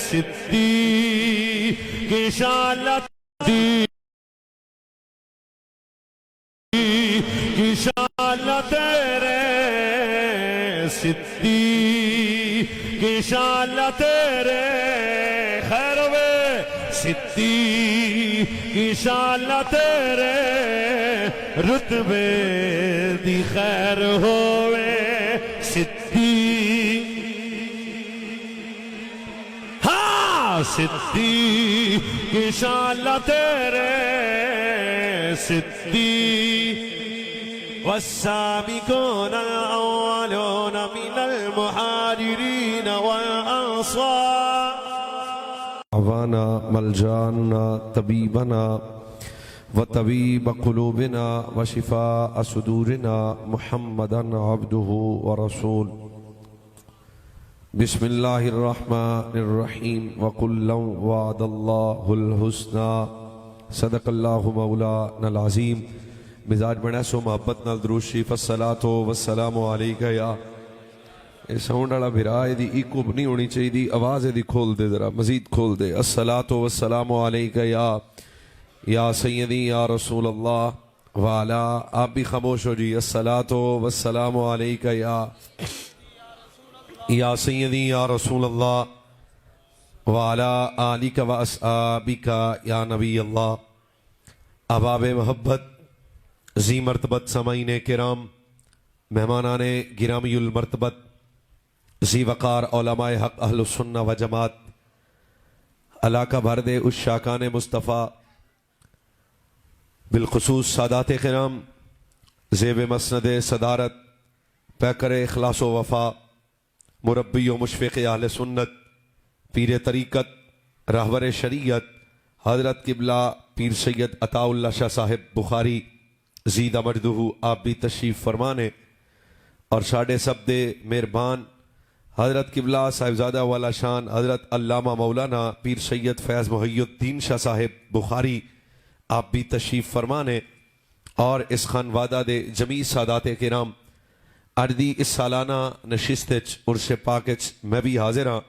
صدیق شالت کی شالت تیرے صدیق کی شالت تیرے خیر وے صدیق کی شالت تیرے رتبے دی خیر ہوئے صدیق ہاں صدیق کی شالت تیرے صدیق والسابقون الأولون من المهاجرين والأنصار عوانا ملجانا طبيبنا وطبيب قلوبنا وشفاء صدورنا محمدا عبده ورسول بسم الله الرحمن الرحيم وقل وعد الله الحسنى صدق الله مولانا العظيم مزاج بڑا سو محبت نال درود شریف الصلاۃ والسلام علیکہ یا اے ساؤنڈ والا بھرا دی ایکو نہیں ہونی چاہیے دی آواز دی کھول دے ذرا مزید کھول دے الصلاۃ والسلام علیکہ یا سیدی یا رسول اللہ وعلا آپ بھی خاموش ہو جی الصلاۃ والسلام علیکہ یا سیدی یا رسول اللہ وعلا آلک و اصحابک یا نبی اللہ احباب محبت ذی مرتبت سامعین کرام مہمانان گرامی المرتبت ذی وقار علماء حق اہل السنہ و جماعت علاقہ بھر دے عشاقان مصطفیٰ بالخصوص سادات کرام زیب مسند صدارت پیکر اخلاص و وفا مربی و مشفق اہل سنت پیر طریقت راہبر شریعت حضرت قبلہ پیر سید عطا اللہ شاہ صاحب بخاری زیدہ مجدہ آپ بھی تشریف فرمانے اور ساڑھے سب دے مہربان حضرت قبلہ صاحبزادہ والا شان حضرت علامہ مولانا پیر سید فیض محی الدین شاہ صاحب بخاری آپ بھی تشریف فرمانے اور اس خانوادہ دے جمیع سادات کرام اردی اس سالانہ نشستچ عرس پاکچ میں بھی حاضر ہاں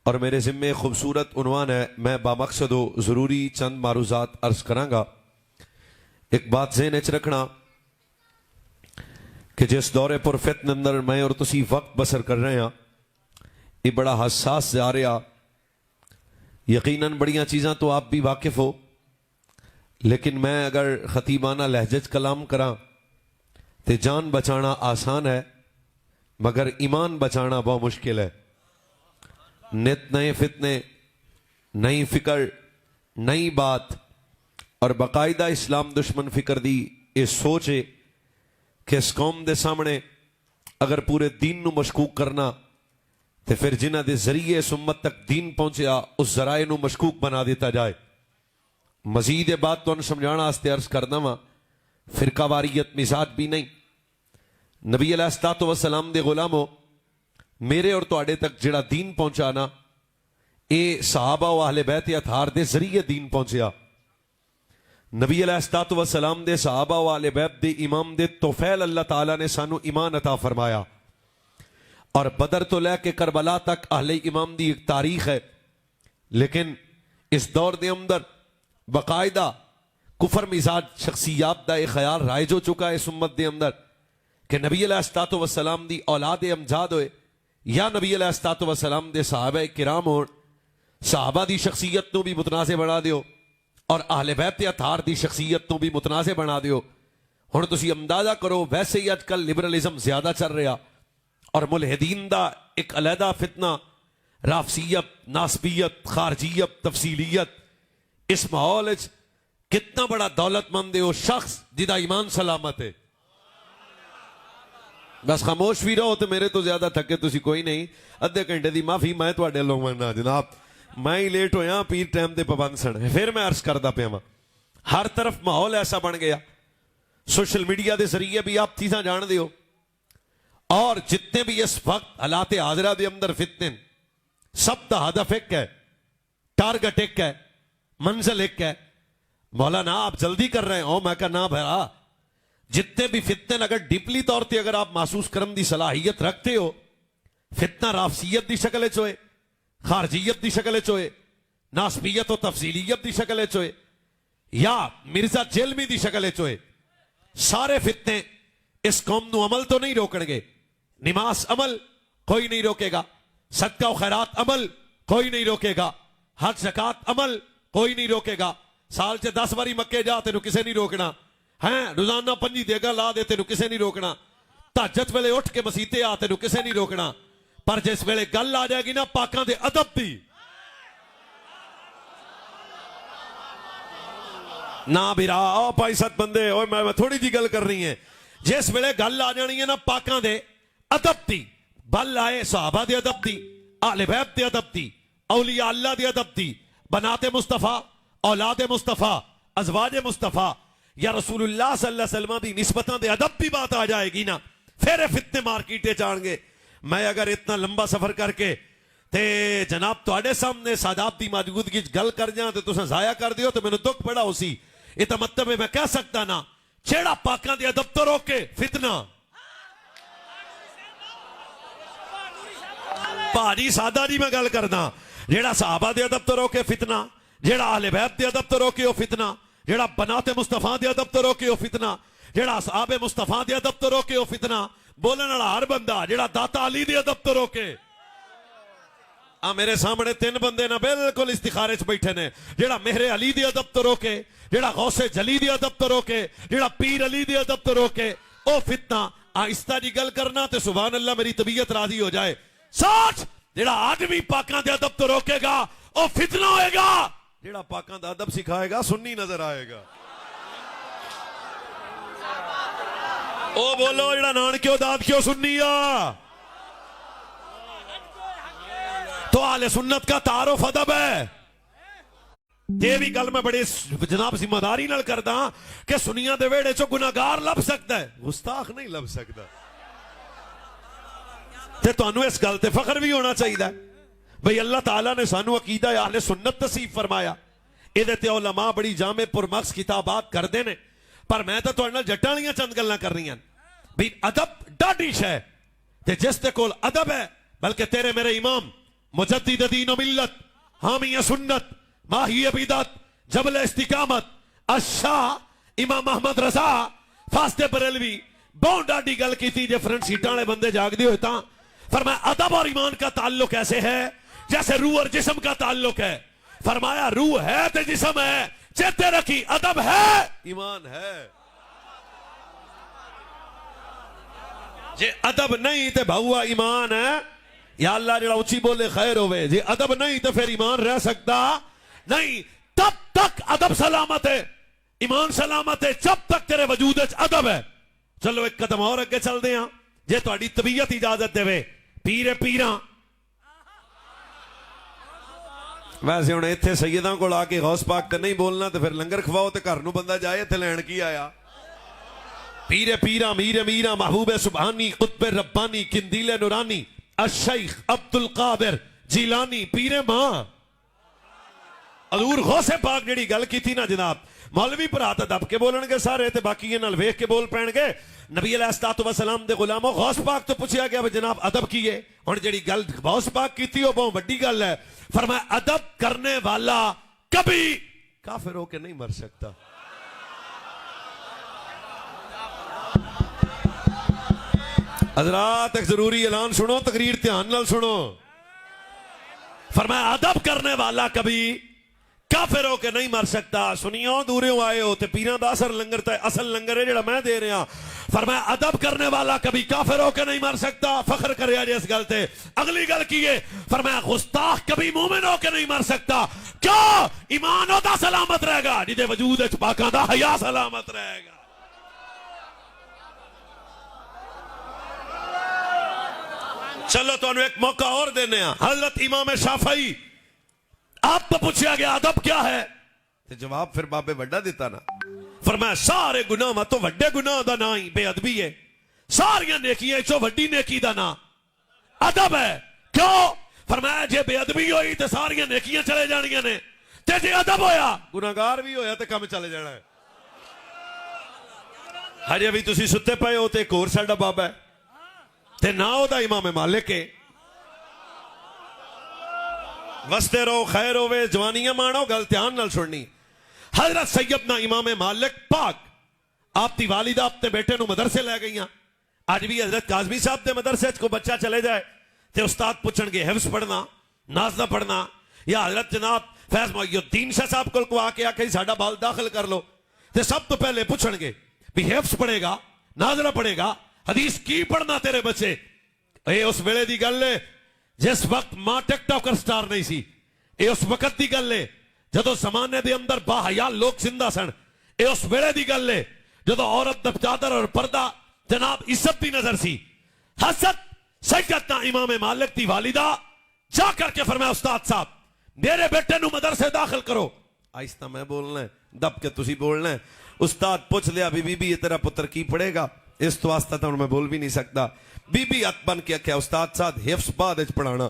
اور میرے ذمے خوبصورت عنوان ہے میں بامقصد و ضروری چند معروضات عرض کروں گا ایک بات ذہن اچ رکھنا کہ جس دورے پر فتن اندر میں اور تسی وقت بسر کر رہے ہیں یہ بڑا حساس جا رہا یقیناً بڑیاں چیزاں تو آپ بھی واقف ہو لیکن میں اگر خطیبانہ لہجج کلام کراں تو جان بچانا آسان ہے مگر ایمان بچانا بہت مشکل ہے نت نئے فتنے نئی فکر نئی بات اور باقاعدہ اسلام دشمن فکر دی یہ سوچ ہے کہ اس قوم دے سامنے اگر پورے دین نو مشکوک کرنا تو پھر جنہ دے ذریعے اس امت تک دین پہنچیا اس ذرائع نو مشکوک بنا دیتا جائے مزید بات تو سمجھانا آستے عرض کرنا وا فرقہ واریت مزاج بھی نہیں نبی علیہ السلام دے غلاموں میرے اور تواڈے تک جڑا دین پہنچانا اے صحابہ و اہل بیت اطہار دے ذریعے دین پہنچیا نبی علیہ السلام دے صحابہ و اہل بیت دے امام دے توفیل اللہ تعالیٰ نے سانو ایمان عطا فرمایا اور بدر تو لے کے کربلا تک اہل امام دی ایک تاریخ ہے لیکن اس دور دے اندر باقاعدہ کفر مزاج شخصیات دا ایک خیال رائج ہو چکا ہے اس امت دے اندر کہ نبی علیہ السلام دی اولاد امجاد ہوئے یا نبی علیہ السلام دے صحابہ کرام ہو صحابہ دی شخصیت نو بھی متنازع بنا دیو اور اہل بیت اطہار دی شخصیت نو بھی متنازع بنا دیو ہن تسی اندازہ کرو ویسے ہی آج کل لبرلزم زیادہ چل رہا اور ملحدین دا ایک علیحدہ فتنہ رافضیت ناسبیت خارجیت تفصیلیت اس ماحول کتنا بڑا دولت مند ہے وہ شخص جدا ایمان سلامت ہے بس خاموش بھی رہو تو میرے تو زیادہ تھکے تسی کوئی نہیں ادھے گھنٹے دی معافی میں تواڈے لوگ مننا جناب میں ہی لیٹ ہویا پیر ٹائم دے پابند سن پھر میں عرض کردا پیا ہاں ہر طرف ماحول ایسا بن گیا سوشل میڈیا دے ذریعے بھی آپ چیزاں جان دیو اور جتنے بھی اس وقت حالات حاضرہ دے اندر فتنے سب دا ہدف ایک ہے ٹارگٹ ایک ہے منزل ایک ہے مولانا آپ جلدی کر رہے ہو میں کہا نا بھرا جتنے بھی فتنے اگر ڈیپلی طور تے اگر آپ محسوس کرن دی صلاحیت رکھتے ہو فتنہ رافضیت دی شکل چوئے خارجیت دی شکل وچ ہوئے، ناسبیت و تفصیلیت دی شکل وچ ہوئے، یا مرزا جیلمی دی شکل وچ ہوئے، سارے فتنے اس قوم نو عمل تو نہیں روکن گے. نماز عمل کوئی نہیں روکے گا، صدقہ و خیرات عمل کوئی نہیں روکے گا، حج زکات عمل کوئی نہیں روکے گا. سال چ 10 باری مکے جا تینوں کسے نہیں روکنا، ہیں روزانہ 5 دیگا لا دے تینوں کسے نہیں روکنا، تہجد ویلے اٹھ کے مسیتے آ تینوں کسے نہیں روکنا. پر جس ویلے گل آ جائے گی نا پاکاں دے ادب دی، نا بیرا او پائی ست بندے اوے میں تھوڑی جی گل کر رہی ہیں، جس ویلے گل آ جانی ہے نا پاکاں دے ادب دی، بل آئے صحابہ دے ادب دی، اہل بیت دے ادب دی، اولیاء اللہ دے ادب دی، بنات مصطفیٰ، اولاد مصطفیٰ، ازواج مصطفیٰ یا رسول اللہ صلی اللہ علیہ وسلم دی نسبتاں دے ادب دی بات آ جائے گی نا، پھر فتنے مارکیٹے جان گے. میں اگر اتنا لمبا سفر کر کے تے جناب تواڈے سامنے سادات دی موجودگی گل کر جاں تے تساں ضائع کر دیو تے مینوں دکھ بڑا ہو سی. یہ تو مطلب ہے میں کہہ سکتا نا جیڑا پاکاں دے ادب تو روکے فتنہ، پاجی سادہ جی میں گل کرنا، جیڑا صحابہ دے ادب تو روکے فتنہ، جیڑا اہل بیت دے ادب تو روکے وہ فتنہ، جیڑا بنات مصطفیٰ دے ادب تو روکے وہ فتنہ، جیڑا اصحاب مصطفیٰ دے ادب تو روکے وہ فتنہ. بولن والا ہر بندہ جیڑا داتا علی دے ادب تو روکے. میرے سامنے 3 بندے نا بالکل استخارے چ بیٹھے نے، جیڑا مہر علی دے ادب تو روکے، جیڑا غوث جلی دے ادب تو روکے، جیڑا پیر علی دے ادب تو روکے او فتنہ. آہستہ جی گل کرنا تے سبحان اللہ میری طبیعت راضی ہو جائے. سوچ جیڑا آدمی پاکاں دے ادب تو روکے گا او فتنہ ہوئے گا، جیڑا پاکاں دا ادب سکھائے گا سنی نظر آئے گا. او بولو جیڑا نانکیو داد کیوں سنی آ، تو اہل سنت کا تعارف ادب ہے. یہ بھی گل میں بڑے جناب ذمہ داری نال کردا کہ سنیاں دے ویڑے چو گناہگار لب سکتا ہے، گستاخ نہیں لب سکتا. تے تانوں اس گل تے فخر بھی ہونا چاہیے بھئی اللہ تعالیٰ نے سانو عقیدہ اہل سنت نصیب فرمایا. یہ تے علماء بڑی جامع پرمغز کتابات کردے نے، پر میں تو تہاڈے نال جٹاں والیاں چند گلاں کر رہی ہیں. بھی ادب ڈاڈی شے تے جس تے کول ادب ہے، بلکہ تیرے میرے امام مجدد دین و ملت، حامی سنت، ماہی بدعت، جبل استقامت، الشاہ امام محمد رضا فاستے بریلوی بہت ڈاڈی گل کی تھی. جے فرنٹ سیٹاں والے بندے جاگ دی ہوئے تاں فرمایا ادب اور ایمان کا تعلق ایسے ہے جیسے روح اور جسم کا تعلق ہے. فرمایا روح ہے تے جسم ہے، چیتے رکھی ادب ہے ایمان ہے. جے ادب نہیں تے بھاؤا ایمان ہے. یا اللہ جڑا اچھی بولے خیر ہوئے. جے ادب نہیں تو پھر ایمان رہ سکتا نہیں. تب تک ادب سلامت ہے، ایمان سلامت ہے جب تک تیرے وجود وچ ادب ہے. چلو ایک قدم اور اگے چل دے ہاں جے تہاڈی طبیعت اجازت دے. پیر پیراں ویسے ہن ایتھے سیداں کول آ کے غوث پاک تے نہیں بولنا تے پھر لنگر کھواؤ تے گھر نوں بندہ جائے ایتھے لین کی آیا. پیر پیراں میر میراں محبوب سبحانی قطب ربانی قندیل نورانی الشیخ عبد القادر جیلانی پیر ماں حضور غوث پاک جڑی گل کی تھی نا جناب، مولوی پر ہاتھ دب کے بولن گے سارے تے باقی یہ نال ویکھ کے بول پین گے. نبی علیہ الصلوۃ والسلام دے غلاموں غوث پاک تو پوچھا گیا جناب ادب کیے. ہن جڑی گل غوث پاک کی تھی وہ بہت بڑی گل ہے. فرمایا ادب کرنے والا کبھی کافر ہو کے نہیں مر سکتا. حضرات ایک ضروری اعلان سنو، تقریر دھیان نال سنو. فرمایا ادب کرنے والا کبھی کافر ہو کے نہیں مر سکتا. سنیو دوریوں آئے ہو تے پیراں دا اثر لنگر تے اصل لنگر ہے جڑا میں دے رہا. فرمایا ادب کرنے والا کبھی کافر ہو کے نہیں مر سکتا. فخر کریا جس گل تے. اگلی گل کیے فرمایا گستاخ کبھی مومن ہو کے نہیں مر سکتا. کیوں؟ ایمان ہوتا سلامت رہے گا جدے وجود وچ پاکاں دا حیا سلامت رہے گا. چلو تو ایک موقع اور دینے ہیں. حضرت امام شافعی آپ تو پوچھا گیا ادب کیا ہے تو جواب پھر بابے وڈا دیتا نا. فرمایا سارے گناہ میں تو وڈے گناہ دا نا ہی بے ادبی ہے. ساریاں نیکیاں چو وڈی نیکی دا نا ادب ہے. کیوں؟ فرمایا جے بے ادبی ہوئی تو ساریاں نیکیاں چلے جانیاں نے تے جے ادب ہویا گناہگار بھی ہویا تے کم چلے جانا ہے. ہجے بھی تسی ستے پئے ہو تے ایک اور ساڈا بابا ہے تے نا او دا امام مالک ہے. وستے رہو خیر ہوے جوانیاں مانو گل دھیان نال سننی حضرت سیدنا امام مالک پاک آپ دی والدہ اپنے بیٹے نو مدرسے لے گئیاں آج بھی حضرت کاظمی صاحب دے مدرسے کو بچہ چلے جائے تے استاد پوچھن گے حفظ پڑھنا نازلہ پڑھنا یا حضرت جناب فیض محی الدین شاہ صاحب کو آ کے آکھے ساڈا بال داخل کر لو تے سب تو پہلے پوچھن گے بھی حفظ پڑھے گا نازلہ پڑھے گا حدیث کی پڑھنا تیرے بچے اے اس ویلے دی گل ہے جس وقت ماں ٹک ٹاکر سٹار نہیں سی اے اس وقت دی گل ہے جدو زمانے دے اندر با حیا لوگ زندہ سن اے اس ویلے دی گل ہے جدو عورت دا چادر اور پردہ جناب عزت دی نظر سی حضرت سیدنا امام مالک دی والدہ جا کر کے فرمایا استاد صاحب میرے بیٹے نو مدرسے داخل کرو آہستہ میں بولنا ہے دب کے تسی بولنا ہے استاد پوچھ لیا بی بی یہ تیرا پتر کی پڑھے گا اس تو واسطہ تو میں بول بھی نہیں سکتا بی بی ہاتھ بن کے کیا استاد صاحب حفظ بعد اچ پڑھانا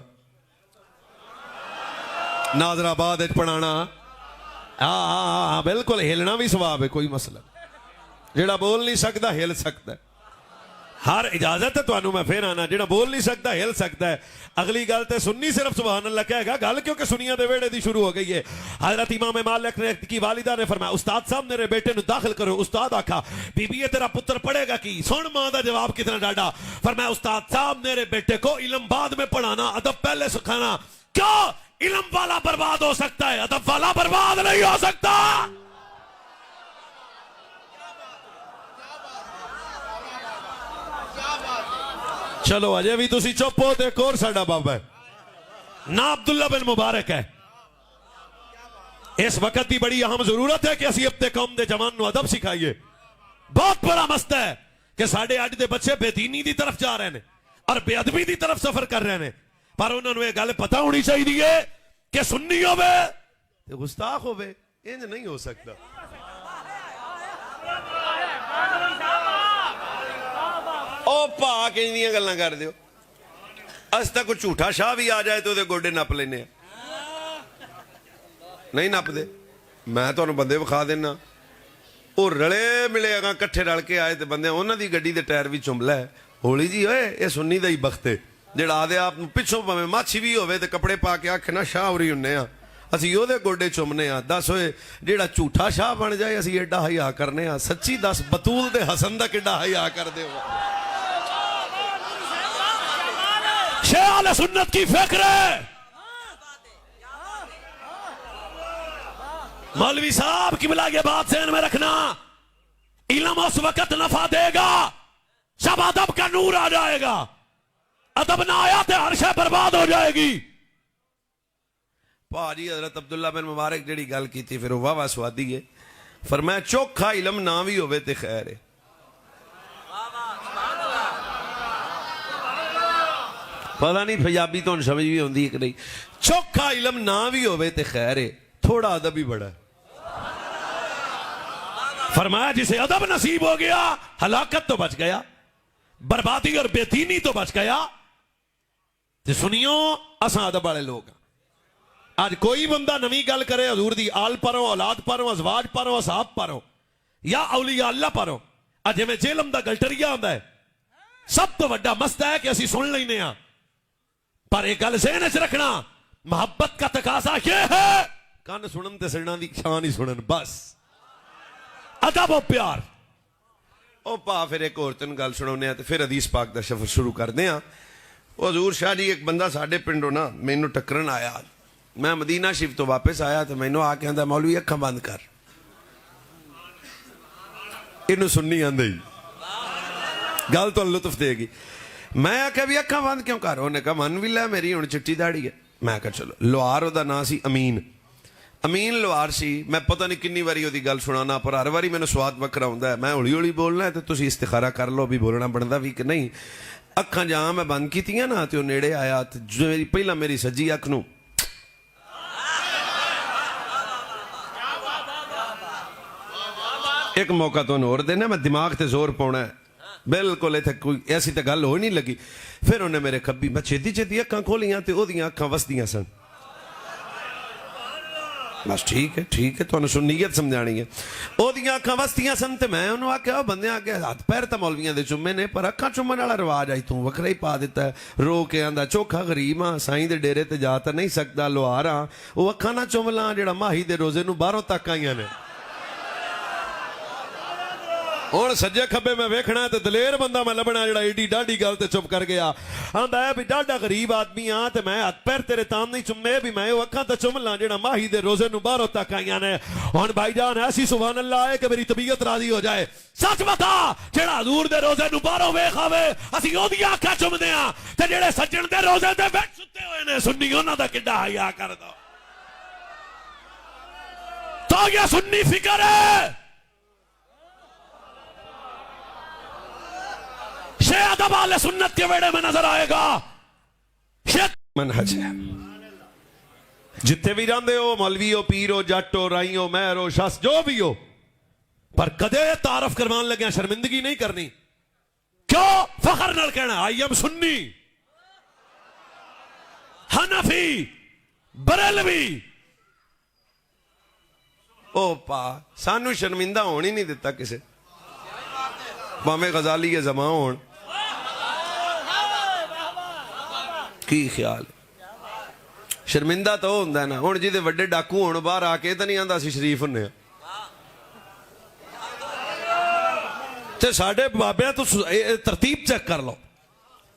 ناظر آباد اچ پڑھانا ہاں بالکل ہلنا بھی ثواب ہے کوئی مسئلہ جڑا بول نہیں سکتا ہل سکتا ہے ہر اجازت ہے تو انہوں میں پھر آنا جڑا بول نہیں سکتا ہل سکتا ہے اگلی گل تے سننی صرف سبحان اللہ کہے گا گل کیونکہ سنیاں دے ویڑے دی شروع ہو گئی ہے حضرت امام مالک نے کی والدہ نے فرمایا استاد صاحب میرے بیٹے نو داخل کرو استاد آکھا بی بی یہ تیرا پتر پڑھے گا کی سن ماں دا جواب کتنا ڈاڈا فرمایا استاد صاحب میرے بیٹے کو علم بعد میں پڑھانا ادب پہلے سکھانا کیوں علم والا برباد ہو سکتا ہے ادب والا برباد نہیں ہو سکتا چلو اجے بھی تسی چپ ہو تے کور ساڈا بابا ہے نا عبداللہ بن مبارک ہے اس وقت دی بڑی اہم ضرورت ہے کہ اسی اپنے قوم دے جوان نو ادب سکھائیے بہت بڑا مسئلہ ہے کہ ساڈے اج دے بچے بے دینی دی طرف جا رہے ہیں اور بے ادبی دی طرف سفر کر رہے ہیں پر انہوں نے یہ گل پتہ ہونی چاہیے کہ سنی ہوے تے گستاخ ہوے انج نہیں ہو سکتا او پا کے انہیاں گلاں کر دیو اس تک کوئی جھوٹا شاہ بھی آ جائے تو دے گوڑے نپ لینے نہیں نپ دے میں تو انہوں بندے بخوا دینا او رلے ملے اگاں کٹھے رل کے آئے تے بندے انہوں دی گڈی دے ٹائر بھی چملا ہے ہولی جی ہوئے یہ سنی دا ہی بختے جڑا آدھے آپ پچھوں پاویں ماچھی بھی ہوئے تے کپڑے پا کے آکھے نا شاہ ہوری ہنے ہاں اسی یو دے گوڑے چمنے ہاں دس ہوئے جڑا جھوٹا شاہ بن جائے اسی ایڈا حیا کرنے ہاں سچی دس بطول دے حسن دا کڈا حیا کر دے ہو شیخ اہل سنت کی فکر ہے مولوی صاحب کی بلا یہ بات ذہن میں رکھنا علم اس وقت نفع دے گا جب ادب کا نور آ جائے گا ادب نہ آیا تو ہر شے برباد ہو جائے گی پاجی حضرت عبداللہ بن مبارک جڑی گل کی تھی پھر وہ واہ سوادی ہے فرمایا چوکھا علم نہ بھی ہوئے تے خیر ہے پتہ نہیں پنجابی تو سمجھ بھی ہوندی ہے کہ نہیں چوکھا علم نہ بھی ہوئے تے خیر ہے تھوڑا ادب ہی بڑا ہے فرمایا جسے ادب نصیب ہو گیا ہلاکت تو بچ گیا بربادی اور بے دینی تو بچ گیا تے سنیو اساں ادب والے لوگ آج کوئی بندہ نویں گل کرے حضور دی آل پروں اولاد پروں ازواج پروں اصحاب پروں یا اولیاء اللہ پروں اج میں جیلم دا گلٹریا ہوندا ہے سب تو بڑا مسئلہ ہے کہ اسی سن لینے ہاں پر ایک گل ذہن وچ رکھنا محبت کا تقاضا یہ ہے کان سنن تے سڑنا دی شان ہی سنن بس ادب و پیار او پا پھر ایک اور تن گل سناونے تے پھر حدیث پاک دا سفر شروع کردے ہاں حضور شاہ جی ایک بندہ ساڈے پنڈوں نا مینوں ٹکرن آیا میں مدینہ شریف تو واپس آیا تو مینوں آ کے آندا مولوی اکھاں بند کر اینوں سننی آندی گل تو لطف دے گی میں آکھیا بھی اکھاں بند کیوں کر انہیں کہا من بھی لے میری ہن چٹی داڑھی ہے میں کہا چلو لوہار دا نام سی امین لوہار سی میں پتہ نہیں کنی واری دی گل سنانا پر ہر واری مینوں سواد وکھرا ہوندا ہے میں ہولی ہولی بولنا ہے تے تسی استخارہ کر لو بھی بولنا بندا بھی کہ نہیں اکھاں جہاں میں بند کیتیاں نا تے او نیڑے آیا تے جو میری پہلا میری سجی اکھ نوں ایک موقع تو اور دینا میں دماغ تے زور پاؤنا ہے بالکل ایتھے کوئی ایسی تے گل ہو نہیں لگی پھر انہیں میرے کھبی میں چھتی چھتی اکھاں کھولیاں تے او دیاں اکھاں وسدیاں سن بس ٹھیک ہے تو سنیت سمجھانی ہے او دیاں اکھاں وستیاں سن تے میں انہوں آکھیا بندیاں اگے ہاتھ پیر تے مولویاں دے چومے نے پر اکھاں چومن والا رواج آئی تو وکھرا ہی پا دیتا ہے رو کے آندا چوکھا غریب ہاں سائیں دے ڈیرے تے جا تے نہیں سکدا لوہار ہاں او اکھاں نہ چوم لاں جڑا ماہی دے روزے نو باہروں تک آئیاں نے ہن سجے کھبے میں ویکھنا ہے تے دلیر بندہ میں لبنا جڑا ایڈی ڈاڈی گل تے چپ کر گیا آندا ہے بھی ڈاڈا غریب آدمی ہاں تے میں ہاتھ پیر تیرے تام نہیں چومے بھی میں او اکھاں تے چوم لاں جڑا ماہی دے روزے نو باہروں تک آئیاں نے ہن بھائی جان ایسی سبحان اللہ ہے کہ میری طبیعت راضی ہو جائے سچ بتا جڑا حضور دے روزے نو باہروں ویکھ آوے اسی اودیاں اکھاں چومدے ہاں تے جڑے سجن دے روزے تے بیٹھ ستے ہوئے نے سنی انہاں دا کڈا حیا کر دو تو یہ سنی فکر ہے شیع ادب اہل سنت کے ویڑے میں نظر آئے گا شیع منہج ہے جتے بھی جاندے ہو مولوی ہو پیر ہو جٹ ہو رائی ہو مہر ہو شخص جو بھی ہو پر کدے تعارف کروان لگے شرمندگی نہیں کرنی کیوں فخر نال کہنا آئی ایم سنی حنفی بریلوی او پا سانو شرمندہ ہونی نہیں دیتا کسے بامے غزالی کے زمان ہون کی خیال شرمندہ تو ہوندہ ہے نا ہون جی دے وڈے ڈاکو ہون باہر آکے تو نہیں آندہ سی شریف ہونے تے ساڑھے بابے تو ترتیب چیک کر لو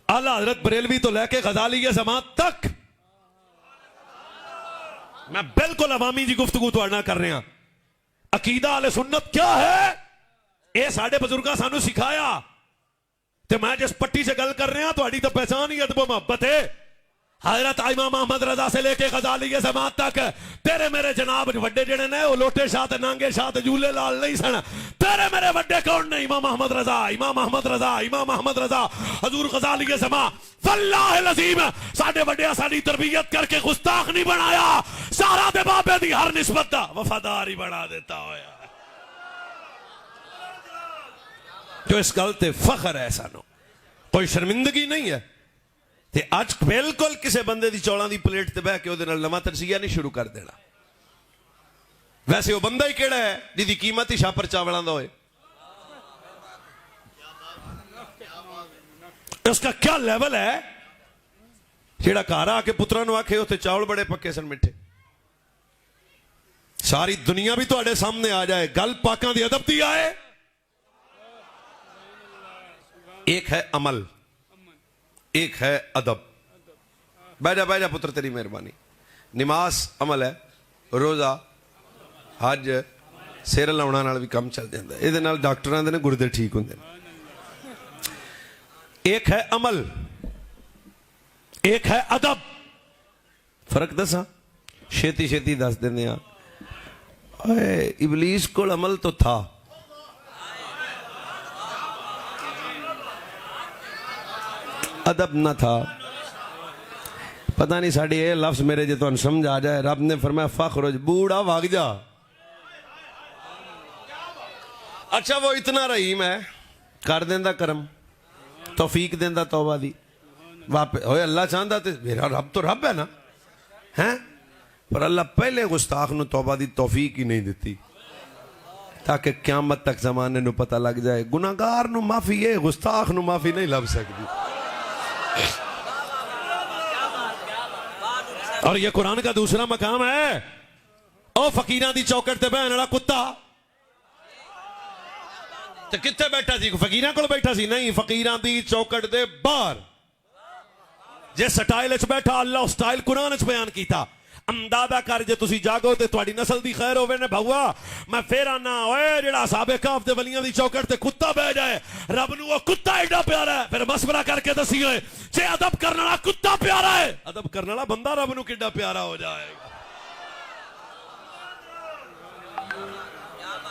اعلیٰ حضرت بریلوی تو لے کے غزالی کے زمان تک میں بالکل عوامی جی گفتگو توڑنا کر رہے ہیں عقیدہ اہل سنت کیا ہے اے ساڑھے بزرگاں سانو سکھایا تے میں جس پٹی سے گل کر رہے ہیں تو اڑی تو پہچان ہی ادب و محبت ہے حضرت امام محمد رضا سے لے کے غزالی کے زمان تک تیرے میرے جناب وڈے جڑے نے وہ لوٹے شاہ تے نانگے شاہ تے جھولے لال نہیں سن تیرے میرے وڈے کون نے امام محمد رضا امام محمد رضا امام محمد رضا حضور غزالی کے زمان واللہ العظیم ساڑھے وڈے ساڑھی تربیت کر کے گستاخ نہیں بنایا سارا دے بابے دی ہر نسبت دا وفاداری بنا دیتا ہویا جو اس گلتے فخر ہے سانو کوئی شرمندگی نہیں ہے تے آج بالکل کسے بندے دی چوڑاں دی پلیٹ تے بہ کے او دے نال نواں ترسیہ نہیں شروع کر دینا ویسے وہ بندہ ہی کیڑا ہے جی دی قیمت ہی شاپر چاوڑاں دا ہوئے اس کا کیا لیول ہے جیڑا کارا آکے پترانو آکھے ہوتے چاول بڑے پکے سن مٹھے ساری دنیا بھی تو اڑے سامنے آ جائے گل پاکاں دی ادب دی آئے ایک ہے عمل ایک ہے ادب بیٹھا پتر تیری مہربانی نماز عمل ہے روزہ حج سیر لاؤنا نال بھی کم چل جاندہ ہے یہ ڈاکٹراں دے نے گردے ٹھیک ہوندے ایک ہے عمل ایک ہے ادب فرق دساں شیتی دس دینے ابلیس کو عمل تو تھا ادب نہ تھا پتہ نہیں ساڑھی اے لفظ میرے جے تو ان سمجھ آ جائے رب نے فرمایا فخرج بوڑا واگ جا اچھا وہ اتنا رحیم ہے کر دیندہ کرم توفیق دیندہ توبہ دی ہوئے اللہ چاہندہ تے میرا رب تو رب ہے نا ہیں پر اللہ پہلے گستاخ نو توبہ دی توفیق ہی نہیں دیتی تاکہ قیامت تک زمانے نو پتہ لگ جائے گناہگار نو معافی ہے گستاخ نو معافی نہیں لب سکتی اور یہ قرآن کا دوسرا مقام ہے او فقیران دی چوکٹ تے بہن اڑا کتا تے کتے بیٹھا سی فقیران کو بیٹھا سی نہیں فقیران دی چوکٹ دے بار جے سٹائل اچ بیٹھا اللہ اس سٹائل قرآن اچ بیان کیتا امدادہ کر جے تسی جاگو تے تواڈی نسل دی خیر ہوئے نے بھوا میں پھر آنا اوے جڑا صحابہ کہف دے ولیاں دی چوکٹ تے کتا بہ جائے رب نو وہ کتا ایڈا پیارا ہے پھر مشورہ کر کے دسی ہوئے جے ادب کرنا والا کتا پیارا ہے ادب کرنا والا بندہ رب نو کڈا پیارا ہو جائے گا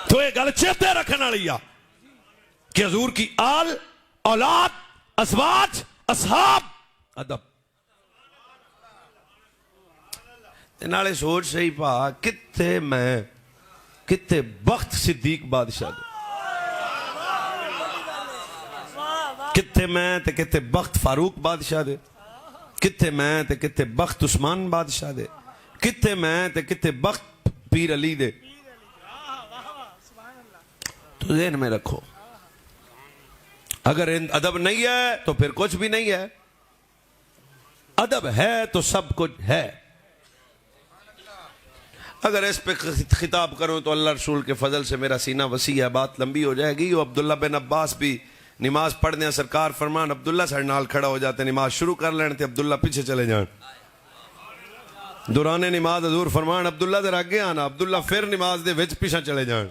تو یہ گل چیتے رکھنے والی ہے کہ حضور کی آل اولاد ازواج اصحاب ادب نالے سوچ صحیح پا کتے بخت صدیق بادشاہ دے کتے میں تے کتے بخت فاروق بادشاہ دے کتے میں تے کتے بخت عثمان بادشاہ دے کتے میں تے کتے بخت پیر علی دے. تو ذہن میں رکھو, اگر ادب نہیں ہے تو پھر کچھ بھی نہیں ہے, ادب ہے تو سب کچھ ہے. اگر اس پہ خطاب کروں تو اللہ رسول کے فضل سے میرا سینہ وسیع ہے, بات لمبی ہو جائے گی. عبداللہ بن عباس بھی نماز پڑھنے سرکار فرمان عبداللہ ساڑھے نال کھڑا ہو جاتے, نماز شروع کر لینے تھے, عبداللہ پیچھے چلے جان. دوران نماز حضور فرمان عبداللہ در آگے آنا, عبداللہ پھر نماز دے وچ پیچھے چلے جان.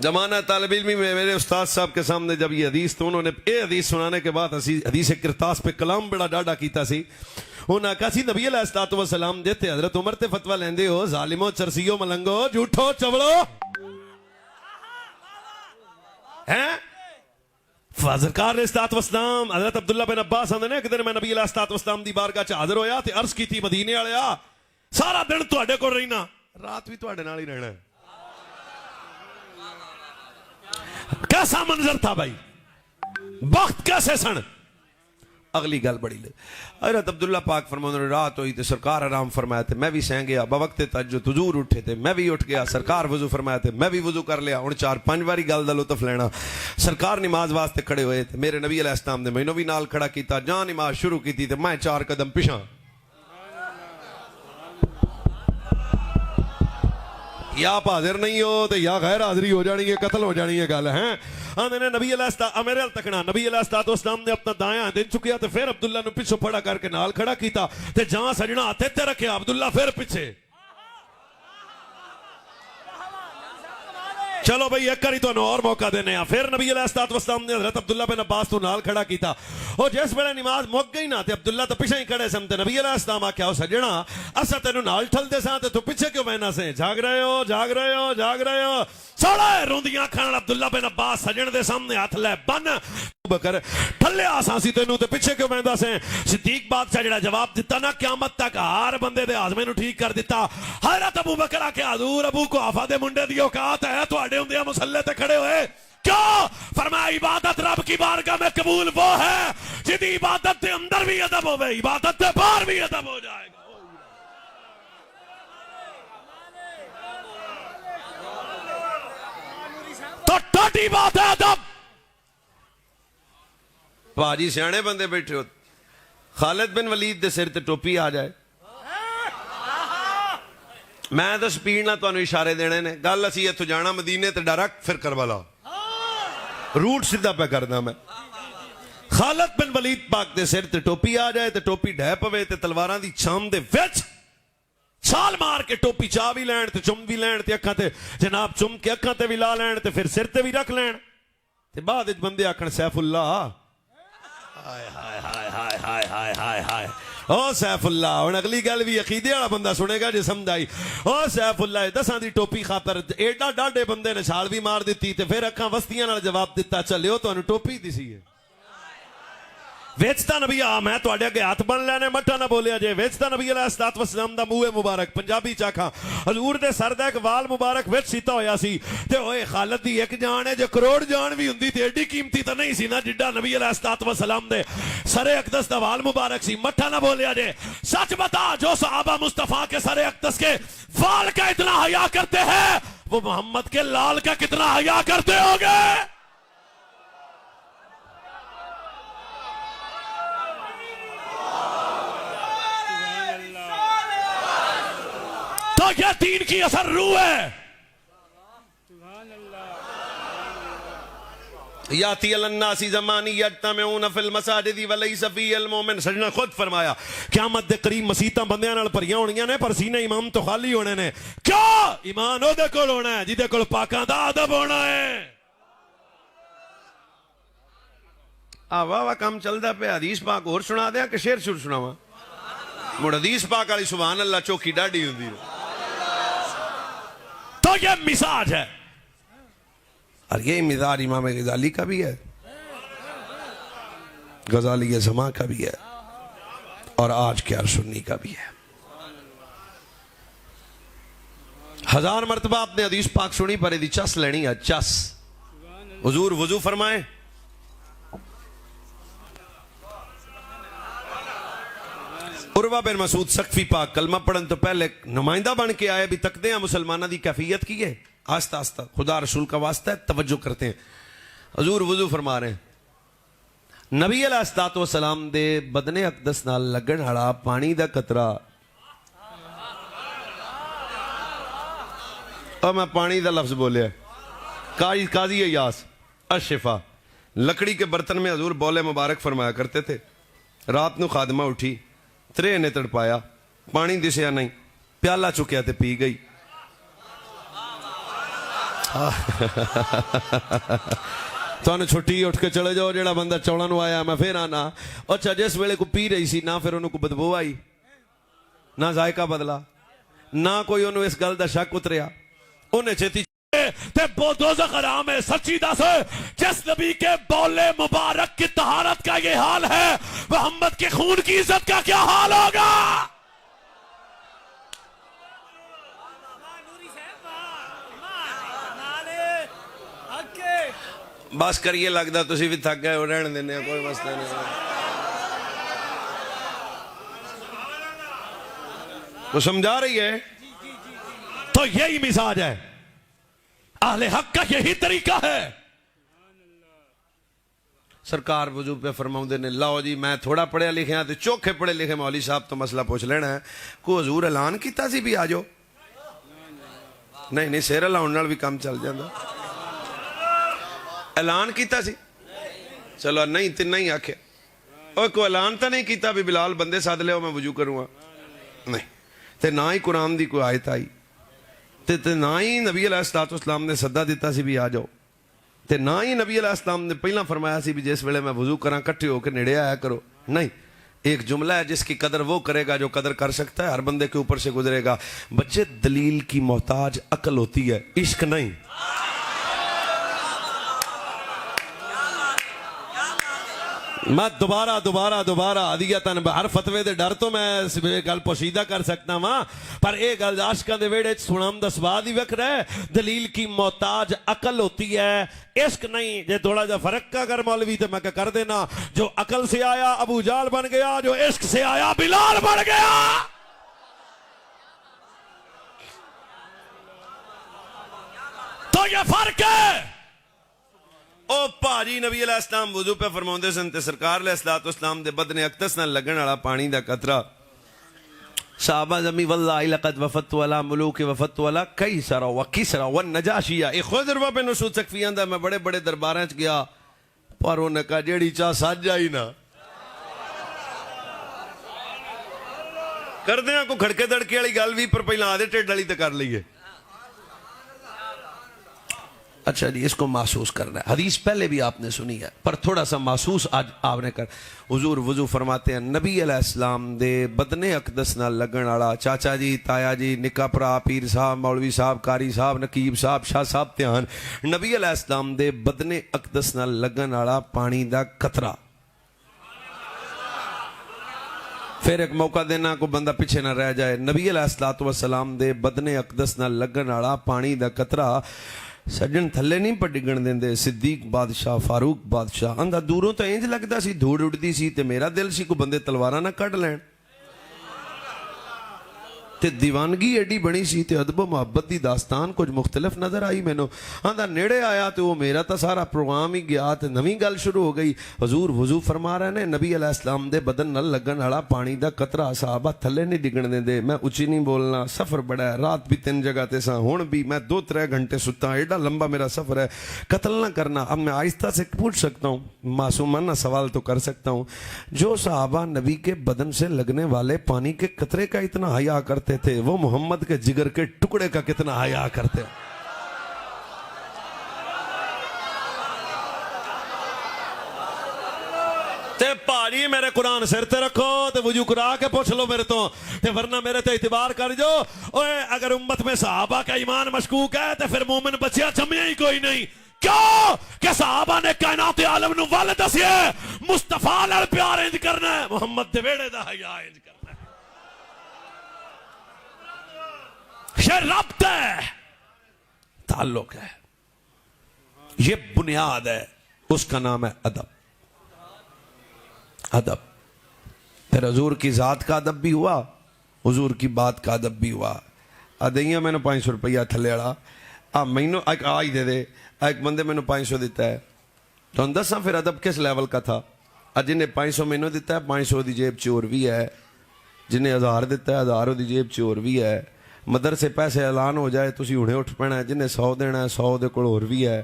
زمانہ طالب علمی میں میرے استاد صاحب کے سامنے جب یہ حدیث, تو انہوں نے یہ حدیث سنانے کے بعد حدیث کرتاس پہ کلام بڑا ڈاڈا کیتا سی. انہوں نے کہا سی نبی علیہ السلام دیتے حضرت عمر تے فتوہ لیندے ہو, ظالمو چرسیو ملنگو جھوٹو چوڑو ہیں. سرکار علیہ السلام حضرت عبداللہ بن عباس آندے نے کہ دن میں نبی علیہ السلام دی بارگاہ چ حاضر ہویا تے عرض کیتی مدینے والیا سارا دن تواڈے کول رہنا, رات بھی تواڈے نال ہی رہنا ہے. کیسا منظر تھا بھائی, وقت کیسے سن. اگلی گل بڑی لے, حضرت عبداللہ پاک فرماتے ہیں رات ہوئی تے سرکار آرام فرمایا تے میں بھی سہ گیا, بوقت تہجد حضور اٹھے تے میں بھی اٹھ گیا, سرکار وضو فرمایا تے میں بھی وضو کر لیا. ہن 4-5 باری گل دا لطف لینا. سرکار نماز واسطے کھڑے ہوئے تے میرے نبی علیہ السلام نے مینوں بھی نال کھڑا کیتا, جہاں نماز شروع کیتی تے میں 4 قدم پیچھے, یا آپ حاضر نہیں ہو تو یا غیر حاضری ہو جانی ہے, قتل ہو جانی ہے گل ہے. آندے نے نبی علیہ السلام میرے ال تکنا, نبی علیہ السلام نے اپنا دایاں دن چکیا تے پھر عبداللہ نو پیچھے پھڑا کر کے نال کھڑا کیتا تے جہاں سجنا ہاتھ تے رکھیا عبداللہ پھر پیچھے. چلو بھئی ایک کری تو اور موقع دینے ہیں. پھر نبی علیہ السلام نے حضرت عبداللہ بن عباس تو نال کھڑا کیتا, اور جس بڑے نماز مک گئی نا تے عبداللہ تو پیچھے ہی کھڑے سمتے. نبی علیہ السلام آکھیا ہو سجنا اسا تینوں نال ٹھل دے ساں تے تو پیچھے کیوں بہنا سے, جاگ رہے ہو جاگ رہے ہو جاگ رہے ہو. سوڑے روندیاں کھان عبداللہ بن عباس سجن دے سامنے ہاتھ لے بن بکر ٹھلے آساں سی تینوں تے پیچھے کیوں بہندا سے. صدیق بادشاہ جڑا جواب دیتا نا قیامت تک ہر بندے دے ہاضمے نو ٹھیک کر دیتا. حضرت ابو بکر آکے حضور ابو کو آفا دے منڈے دی اوقات ہے تواڈے ہوندیاں مصلے تے کھڑے ہوئے کیوں؟ فرمایا عبادت رب کی بارگاہ میں قبول وہ ہے جدی عبادت دے اندر بھی ادب ہوئے, عبادت دے باہر بھی ادب ہو جائے گا. تو ٹاٹی بات ہے ادب. پاجی سیانے بندے بیٹھے ہو, خالد بن ولید دے سر تے ٹوپی آ جائے, میں تو سپیڈ نہ تانوں اشارے دینے نے. گل اسی اتھوں جانا مدینے تے ڈائریکٹ پھر کربلا, روٹ سیدھا پہ کرنا میں. خالد بن ولید پاک دے سر تے ٹوپی آ جائے تے ٹوپی ڈھے پوے تے تلواراں دی چھام دے وچ چھال مار کے ٹوپی چا بھی لین تے چم بھی لین تے اکھاں تے جناب چم کے اکھاں تے بھی لا لین تے پھر سر تے بھی رکھ لین تے بعد وچ بندے آکھن سیف اللہ, ہائے ہائے ہائے ہائے ہائے ہائے ہائے ہائے او سیف اللہ. ہن اگلی گل بھی عقیدے والا بندہ سنے گا جے سمجھ آئی. او سیف اللہ دساں دی ٹوپی خاطر ایڈا ڈاڈے بندے نے چھال بھی مار دیتی تے پھر اکھاں وستیاں نال جواب دیتا چلیو تانوں ٹوپی دسی ہے. ویچتا نبی میں تواڈے اگے ہاتھ بن لینے مٹا نہ بولیا جے. ویچتا نبی علیہ السلام دا منہ مبارک پنجابی چاکھاں حضور دے سر دا ایک وال مبارک وچ سیتا ہویا سی تے اوئے خالد دی ایک جان ہے جو کروڑ جان بھی ہوندی تے ایڈی قیمتی تے نہیں سی نا جڈا نبی علیہ السلام دے سر اقدس دا وال مبارک سی. مٹا نہ بولیا جے. سچ بتا جو صحابہ مصطفیٰ کے سر اقدس کے وال کا اتنا حیا کرتے ہیں وہ محمد کے لال کا کتنا حیا کرتے ہوگے. تو یہ دین کی اثر روح ہے. یاتی الناس زمانی یجتمعون فی المساجد ولیس فی المؤمن. سجنا خود فرمایا قیامت دے قریب مسیتاں بندیاں نال بھریاں ہونیاں نے پر سینے امام تو خالی ہونے نے. کیوں؟ ایمان او دے کول ہونا ہے جدے کول پاکاں دا ادب ہونا ہے. واہ واہ کام چلدا پیا. حدیث پاک اور سنا دیاں کہ شعر شروع سناواں؟ مڑ حدیث پاک والی سبحان اللہ چوکی ڈاڈی ہوندی ہے. تو یہ مزاج ہے اور یہ مزاج امام غزالی کا بھی ہے, غزالی زماں کا بھی ہے اور آج کے سنی کا بھی ہے. 1000 مرتبہ آپ نے حدیث پاک سنی پر دی چس لینی ہے. چس حضور وضو فرمائیں عروہ بن مسعود سقفی پاک کلمہ پڑھن تو پہلے نمائندہ بن کے آئے، بھی تکتے ہیں مسلمانہ دی کیفیت کی ہے، آستہ آستہ خدا رسول کا واسطہ ہے، توجہ کرتے ہیں۔ حضور وضو فرما رہے ہیں، نبی علیہ الصلوۃ والسلام دے بدن اقدس نال لگن والا پانی دا قطرہ، اور میں پانی دا لفظ بولیا قاضی ایاس الشفا، لکڑی کے برتن میں حضور بولے مبارک فرمایا کرتے تھے۔ رات نو خادمہ اٹھی، ترے نے تڑپایا، پانی دسیا نہیں، پیالہ چکیا تے پی گئی۔ تو انہیں چھٹی اٹھ کے چلے جاؤ، جیڑا بندہ چوڑا نو آیا میں پھر آنا۔ اچھا جس ویلے کو پی رہی سی نہ پھر انہوں کو بدبو آئی، نہ ذائقہ بدلا، نہ کوئی انہوں اس گل دا شک اتریا، انہیں چھتی تے دوزخ حرام ہے۔ سچی دس ہے، جس نبی کے بولے مبارک کی طہارت کا یہ حال ہے، محمد کے خون کی عزت کا کیا حال ہوگا؟ بس کریے، لگتا تسی بھی تھک گئے ہو، رہن دینے کوئی مسئلہ نہیں۔ وہ سمجھا رہی ہے تو یہی مزاج ہے اہل حق کا، یہی طریقہ ہے۔ سرکار وضو پہ فرماؤں دے نے، لاؤ جی میں تھوڑا پڑھے لکھے ہیں تو چوکھے پڑھے لکھے مولوی صاحب تو مسئلہ پوچھ لینا ہے، کو حضور اعلان کیتا سی بھی آجو؟ نہیں سیر اللہ انہوں بھی کام چل جاندہ، اعلان کیتا سی؟ چلو نہیں تے نہیں آکھے، اور کوئی اعلان تا نہیں کیتا بھی بلال بندے ساتھ لے ہو میں وضو کروں گا، نہیں تے نہ ہی قرآن دی کوئی آیت آئی، تے نہ ہی نبی علیہ السلام نے صدا دیتا سی بھی آ جاؤ، تے نہ ہی نبی علیہ السلام نے پہلا فرمایا سی بھی جس ویلے میں وضو کراں کٹھے ہو کے نیڑے آیا کرو، نہیں۔ ایک جملہ ہے جس کی قدر وہ کرے گا جو قدر کر سکتا ہے، ہر بندے کے اوپر سے گزرے گا۔ بچے دلیل کی محتاج عقل ہوتی ہے، عشق نہیں۔ میں دوبارہ عدیتاً ہر فتوے دے ڈر تو میں گل پوشیدہ کر سکتا ہاں، پر ایک گل عاشقاں دے ویڑے سنام دا سواد ہی وکھ رہا ہے۔ دلیل کی محتاج عقل ہوتی ہے، عشق نہیں۔ جے تھوڑا جا فرق کا کر مولوی تو میں کر دینا، جو عقل سے آیا ابو جال بن گیا، جو عشق سے آیا بلال بن گیا۔ تو یہ فرق ہے۔ او پاجی نبی علیہ السلام وضو پہ فرماؤندے سن تے سرکار علیہ السلام دے بدن اقدس نہ لگن والا پانی دا قطرہ، صحابہ زمی واللہ لقد وفدت والا ملوک وفدت والا کیسرا وکسرا والنجاشیہ۔ ایک خود عروہ بن مسعود سقفی آندا میں بڑے بڑے درباراں چ گیا، پر انہاں کہا جیڑی چاہ سج آئی نا، کردیاں کو کھڑکے دڑکے والی گل بھی، پر پہلا آدھے ٹیڈ والی تے کر لئیے۔ اچھا جی، اس کو محسوس کرنا ہے، حدیث پہلے بھی آپ نے سنی ہے پر تھوڑا سا محسوس آج آپ نے کر۔ حضور وضو فرماتے ہیں، نبی علیہ السلام دے بدن اقدس نہ لگن والا، چاچا جی، تایا جی، نکا پرا، پیر صاحب، مولوی صاحب، قاری صاحب، نقیب صاحب، شاہ صاحب تیان، نبی علیہ السلام دے بدن اقدس نہ لگن والا پانی دا قطرہ۔ پھر ایک موقع دینا کو بندہ پیچھے نہ رہ جائے، نبی علیہ السلام دے بدن اقدس نہ لگن والا پانی دا قطرہ سجن تھلے نہیں پر ڈگن دیں دے۔ صدیق بادشاہ، فاروق بادشاہ اندھا دوروں تو اینج لگتا سی دھوڑ اڑتی سی تے میرا دل سی کو بندے تلوارہ نہ کٹ لین، تے دیوانگی ایڈی بڑی سی تے ادب و محبت دی داستان کچھ مختلف نظر آئی میں نو۔ آندھا نیڑے آیا تے وہ میرا تا سارا پروگرام ہی گیا تے نویں گل شروع ہو گئی۔ حضور وضو فرما رہے نے، نبی علیہ السلام دے بدن نہ لگن والا پانی دا قطرہ صحابہ تھلے نہیں ڈگن دیں دے۔ میں اچھی نہیں بولنا، سفر بڑا ہے، رات بھی 3 جگہ تے سا، ہون بھی میں 2-3 گھنٹے ستا، ایڈا لمبا میرا سفر ہے، قتل نہ کرنا۔ اب میں آہستہ سے پوچھ سکتا ہوں، معصومانہ سوال تو کر سکتا ہوں، جو صحابہ نبی کے بدن سے لگنے والے پانی کے قطرے کا اتنا حیا کرتے تھے، وہ محمد کے جگر کے ٹکڑے کا کتنا حیا کرتے ہیں۔ تے پاڑی میرے قرآن سر تے رکھو تے وضو کرا کے پوچھ لو میرے تو، تے ورنہ میرے تے اعتبار کر جو۔ اوے اگر امت میں صحابہ کا ایمان مشکوک ہے تے پھر مومن بچیا جمعہ ہی کوئی نہیں۔ کیوں کہ صحابہ نے کائنات عالم نو والد دسیے مصطفیٰ نال پیار انج کرنا ہے، محمد دے ویڑے دا حیا انج کرنا ہے۔ یہ ربط ہے، تعلق ہے، یہ بنیاد ہے، اس کا نام ہے ادب۔ ادب پھر حضور کی ذات کا ادب بھی ہوا, حضور کی بات کا ادب بھی ہوا. دئیاں میں نے 500 روپیہ تھلے والا مینو ایک ہی دے دے, ایک بندے میں 500 دیتا ہے. تو دساں پھر ادب کس لیول کا تھا. جنہیں 500 مینو دیتا ہے 500 دی جیب چور بھی ہے, جنہیں 1000 دیتا ہے 1000 دی جیب چور بھی ہے. مدرسے پیسے اعلان ہو جائے تسی ہنے اٹھ پینا ہے, جنہیں 100 دینا ہے 100 دے کول ہور بھی ہے,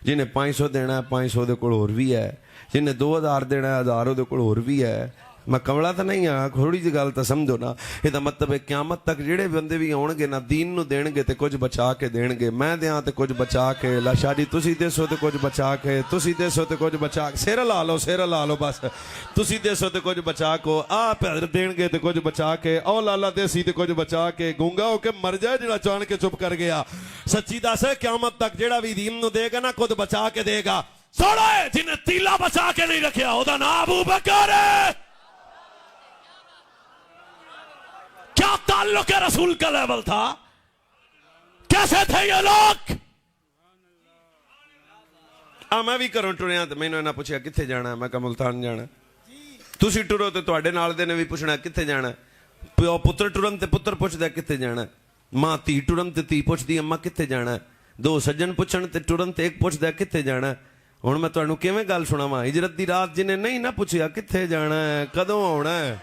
جنہیں 500 دینا ہے 500 دے کول ہور بھی ہے, جنہیں 2000 دینا ہے 1000 دے کول ہور بھی ہے. میں کملا تو نہیں ہاں, تھوڑی جی گل تو سمجھو نا. یہ مطلب ہے قیامت تک جڑے بندے بھی آن گے نا دین نو دین گے تے کچھ بچا کے دین گے. میں دیاں تے کچھ بچا کے, لاشا جی تسی دیسو تے کچھ بچا کے, تسی دیسو تے کچھ بچا کے, سیر لا لو بس. تسی دیسو تے کچھ بچا کو, آپ حضرت دین گے تے کچھ بچا کے, او لالا دیسی تے کچھ بچا کے. گونگا ہو کے مر جائے جڑا چان کے چپ کر گیا. سچی دس ہے قیامت تک جڑا بھی دین نو دے گا نا کچھ بچا کے دے گا. سوڑا ہے جنہیں تیلا بچا کے نہیں رکھیا او دا نام ابو بکر ہے. کیا تعلق رسول کا لیول تھا, کیسے تھے یہ لوگ. میں بھی کروں ٹریا تو میں نے پوچھا کتنے جانا, میں کہا ملتان جانا. تسی ٹرو تو تواڈے نال دے نے بھی پوچھنا کتنے جانا. پیو پتر ٹرن تے پتر پوچھدا کتنے جانا, ماں تی ٹرن تے تی پوچھدی اماں کتنے جانا, دو سجن پوچھن تے ٹرن تے ایک پوچھدا کتنے جانا. ہن میں تانوں کیویں گل سناواں, ہجرت دی رات جنہیں نہیں نہ پوچھیا کتنے جانا ہے کدوں آنا ہے.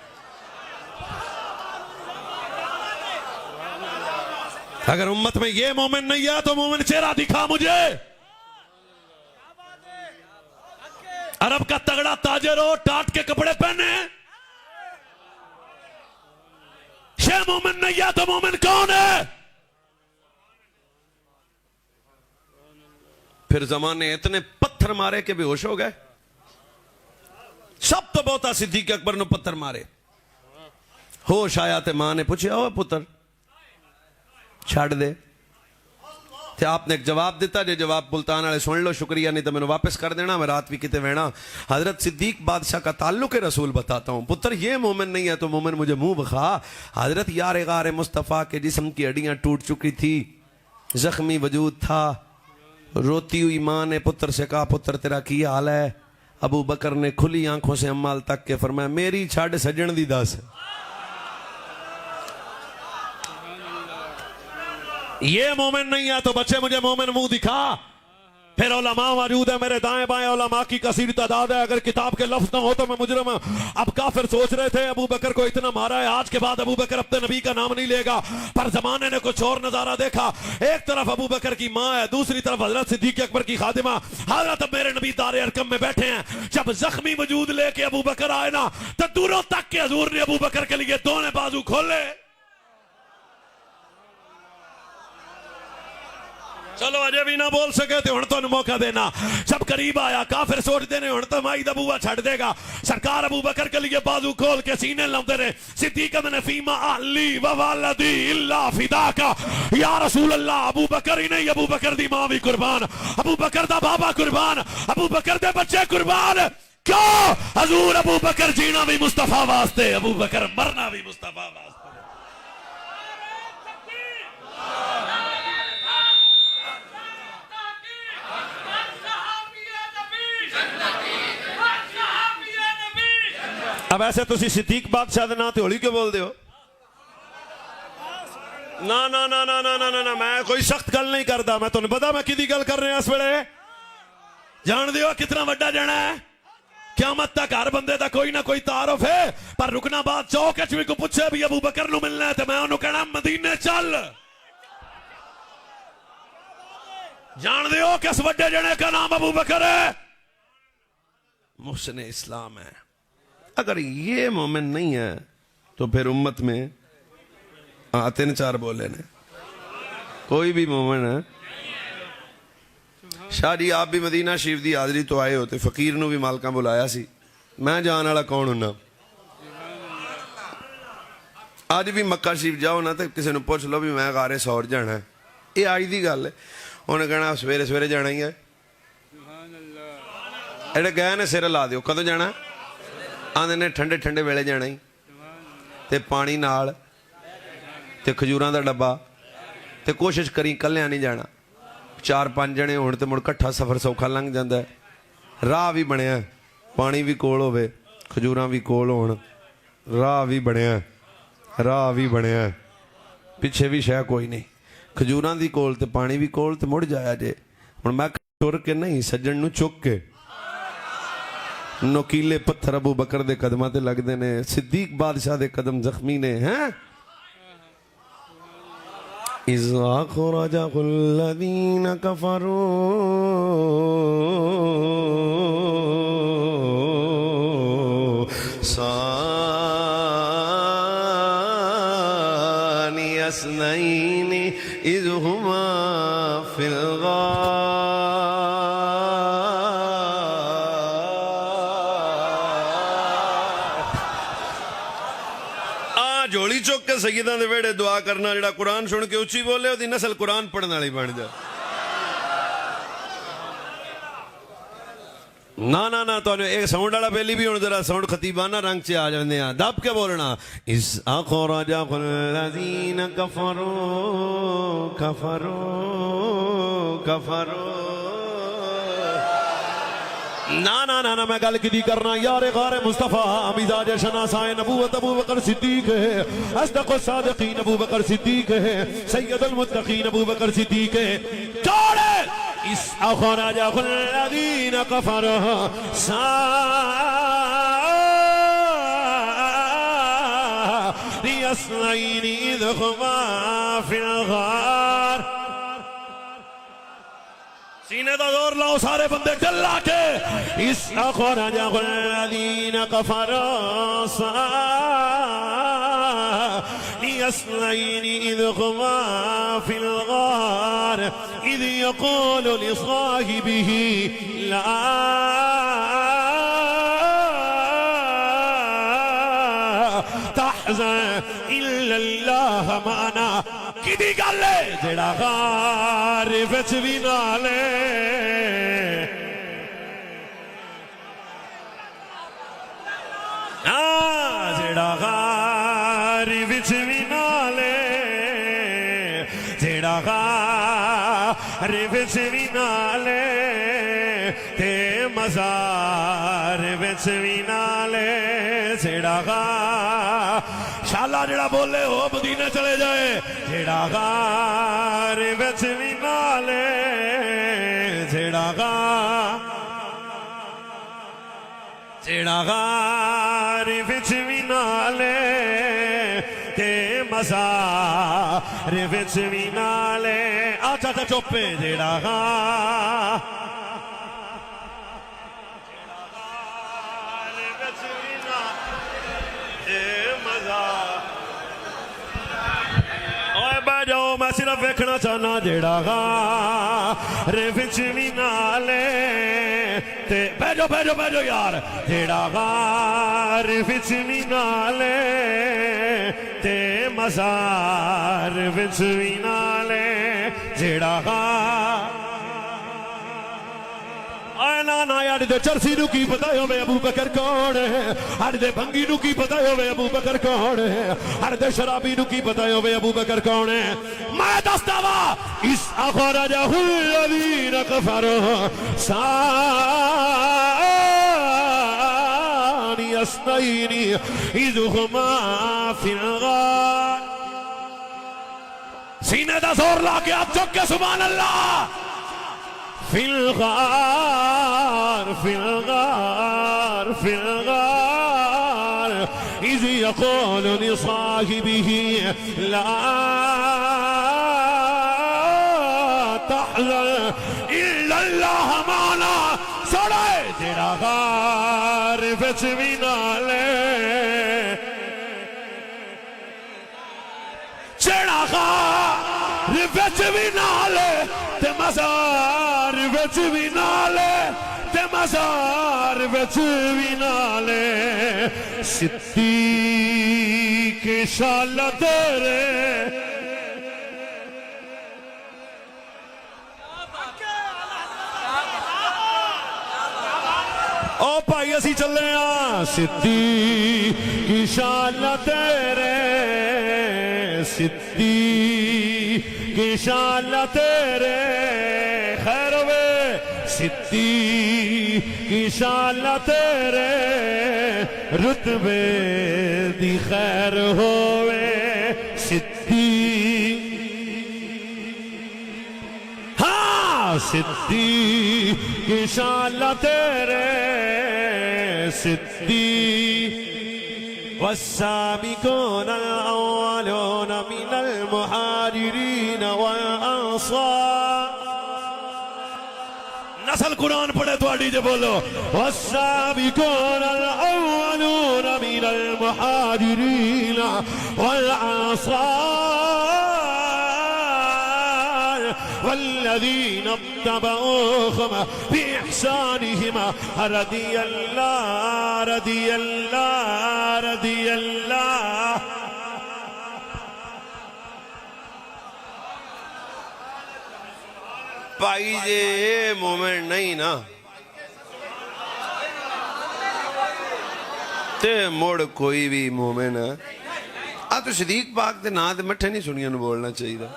اگر امت میں یہ مومن نہیں ہے تو مومن چہرہ دکھا مجھے. عرب کا تگڑا تاجر ہو, ٹاٹ کے کپڑے پہنے, یہ مومن نہیں ہے تو مومن کون ہے. پھر زمانے اتنے پتھر مارے کہ بے ہوش ہو گئے. سب تو بہتا صدیق اکبر نے پتھر مارے, ہوش آیا تے ماں نے پوچھا او پتر چھاڑ دے. تے آپ نے ایک جواب دیتا, جو جواب ملتان والے سن لو, شکریہ, نہیں تو میں نے واپس کر دینا, میں رات بھی کتے وینا. حضرت صدیق بادشاہ کا تعلق رسول بتاتا ہوں. پتر یہ مومن نہیں ہے تو مومن مجھے منہ بخا. حضرت یار غار مصطفیٰ کے جسم کی ہڈیاں ٹوٹ چکی تھی, زخمی وجود تھا. روتی ہوئی ماں نے پتر سے کہا پتر تیرا کی حال ہے. ابو بکر نے کھلی آنکھوں سے امال تک کے فرمایا میری چھاڑ سجن دی دس. یہ مومن نہیں ہے تو بچے مجھے مومن منہ دکھا. پھر علماء موجود ہے میرے دائیں بائیں, علماء کی کثیر تعداد ہے, اگر کتاب کے لفظ نہ ہو تو میں مجرم ہوں. اب کافر سوچ رہے تھے ابو بکر کو اتنا مارا ہے, آج کے بعد ابو بکر اپنے نبی کا نام نہیں لے گا. پر زمانے نے کچھ اور نظارہ دیکھا. ایک طرف ابو بکر کی ماں ہے, دوسری طرف حضرت صدیق اکبر کی خادمہ. حضرت اب میرے نبی دار ارقم میں بیٹھے ہیں. جب زخمی وجود لے کے ابو بکر آئے نا تو دوروں تک کے حضور نے ابو بکر کے لیے دونوں بازو کھولے. چلو اجے بھی نہ بول سکے تو ہن تو موقع دینا. جب قریب آیا کافر سوچ دینے ہن تو مائی دبوا چھڑ دے گا. سرکار ابو بکر کے لیے بازو کھول کے سینے لاندے رہے. صدیق نے فیما اہلی و والدی الا فداکا, یا رسول اللہ ابو بکر ہی نہیں, ابو بکر دی ماں بھی قربان, ابو بکر دا بابا قربان, ابو بکر دے بچے قربان. کیوں حضور ابو بکر جینا بھی مصطفیٰ واسطے, ابو بکر مرنا بھی مصطفیٰ واسطے. اب ایسے تسی صدیق بادشاہ دے نا تے ہولی کیوں بول دے ہو. نا نا نا نا نا نا نا, میں کوئی سخت گل نہیں کردا. میں تمہیں پتا میں کدی گل کر رہے ہیں اس ویلے. جان دیو کتنا وڈا جانا ہے. قیامت تک ہر بندے دا کوئی نہ کوئی تعارف ہے, پر رکنا بات چوک اچ بھی کو پوچھے بھی ابو بکر نو ملنا ہے تے میں انہوں کہنا مدینے چل. جان دیو کس وڈے جانے کا نام ابو بکر ہے, محسن اسلام ہے. اگر یہ مومن نہیں ہے تو پھر امت میں 3-4 بولے نے کوئی بھی مومن ہے. شاہ جی آپ بھی مدینہ شریف دی حاضری تو آئے ہوتے, فقیر نو بھی مالکاں بلایا سی. میں جان والا کون ہونا. آج بھی مکہ شریف جاؤ نا تو کسی نے پوچھ لو بھی میں غار سور جانا ہے, یہ آج دی گل ہے. انہیں کہنا سویرے سویرے جانا ہی ہے. ایڈے گئے نے سر لا دیو کدوں جانا, آندے نے ٹھنڈے ٹھنڈے ویلے جانا ہی, تے پانی نال تے کھجوراں دا ڈبا, تے کوشش کری کلیاں نہیں جانا. 4-5 جنے ہون تے مڑ کٹھا سفر سوکھا لنگ جاندا ہے. راہ بھی بنیا, پانی بھی کول ہوے, کھجوراں بھی کول ہون, راہ بھی بنیا راہ بھی بنیا پیچھے بھی شہ کوئی نہیں کھجوراں دی کول تے پانی بھی کول تے مڑ جایا جے ہن میں ٹر کے نہیں سجن نو چک کے نوکیلے پتھر ابو بکر دے قدماں تے لگ دے نے صدیق بادشاہ دے قدم زخمی نے ہیں اِذْ أَخْرَجَهُ الَّذِينَ كَفَرُوا ثَانِيَ اثْنَيْنِ إِذْ هُمَا فِي جھولی چوک کے سیداں دے ویڑے دعا کرنا جڑا قرآن سن کے اچھی بولے دی نسل قرآن پڑھنے والی بن جائے نا تو ایک ساؤنڈ والا پہلی بھی ہوں ذرا ساؤنڈ خطیبانہ رنگ سے آ جاندے ہیں دب کے بولنا اِذْ أَخْرَجَهُ الَّذِينَ كَفَرُوا نا میں گل کی کرنا یار غار مصطفیٰ مزاج شناسائے نبوت ابو بکر صدیق ہے اصدق الصادقین ابو بکر صدیق ہے سید المتقین ابو بکر صدیق ہے چھوڑے اِذْ أَخْرَجَهُ الَّذِينَ كَفَرُوا ثَانِيَ اثْنَيْنِ إِذْ هُمَا فِي الْغَارِ سینے دا زور لاؤ سارے بندے ڈلا کے اِذْ أَخْرَجَهُ الَّذِينَ كَفَرُوا ثَانِيَ اثْنَيْنِ إِذْ هُمَا فِي الْغَارِ إِذْ يَقُولُ لِصَاحِبِهِ لَا تَحْزَنْ إِلَّا اللَّهَ مَعَنَا کدی گل ہے جڑا غار وچ بھی نالے جڑا غار وچ بھی نالے جڑا غار وچ بھی نالے تے مزار وچ بھی نالے جڑا غار شالا جڑا بولے ہو مدینے چلے جائے جڑا غار وچ بھی نالے جڑا غار وچ بھی نالے تے مزار وچ بھی نالے آچھا چوپے جڑا غار وچ بھی نالے مزار جاؤ میں صرف ویکھنا چاہنا جڑا غار وچ بھی نالے تے بیجو یار جڑا غار وچ بھی نالے تے مزار وچ بھی نالے جڑا غار نا یار دے چرسی نو کی پتہ ہوے ابو بکر کون ہے ہر دے بھنگی نو کی پتہ ہوے ابو بکر کون ہے ہر دے شرابی نو کی پتہ ہوے ابو بکر کون ہے میں دستا وا اِذْ أَخْرَجَهُ الَّذِينَ كَفَرُوا ثَانِيَ اثْنَيْنِ إِذْ هُمَا فِي الْغَارِ سینے دا زور لا کے آپ چک کے سبحان اللہ فی الغار اذ یقول لصاحبه لا تحزن الا اللہ معنا سڑے جڑا غار وچ بھی نالے جڑا غار وچ بھی نالے تے مزار وچ بھی نالے تے مزار وچ بھی نالے صدیق شال تیرے او بھائی اسی چلے ہاں صدیق شال تیرے صدیق کی شان تیرے خیر وے صدیق شالا تیرے رتبے دی خیر ہوئے صدیق ہاں صدیق شالا تیرے صدیق والسابقون الأولون من المهاجرين والأنصار نسل قرآن پڑھے تو آڈی جے بولو والسابقون الأولون من المهاجرين والأنصار والذين اتبعوهم بإحسانهم رضي الله رضي الله رضي الله بھائی جے مومن نہیں نا تے موڑ کوئی بھی مومن ہے تو صدیق پاک دے نا دے مٹھے نہیں سنیا نو بولنا چاہیے دا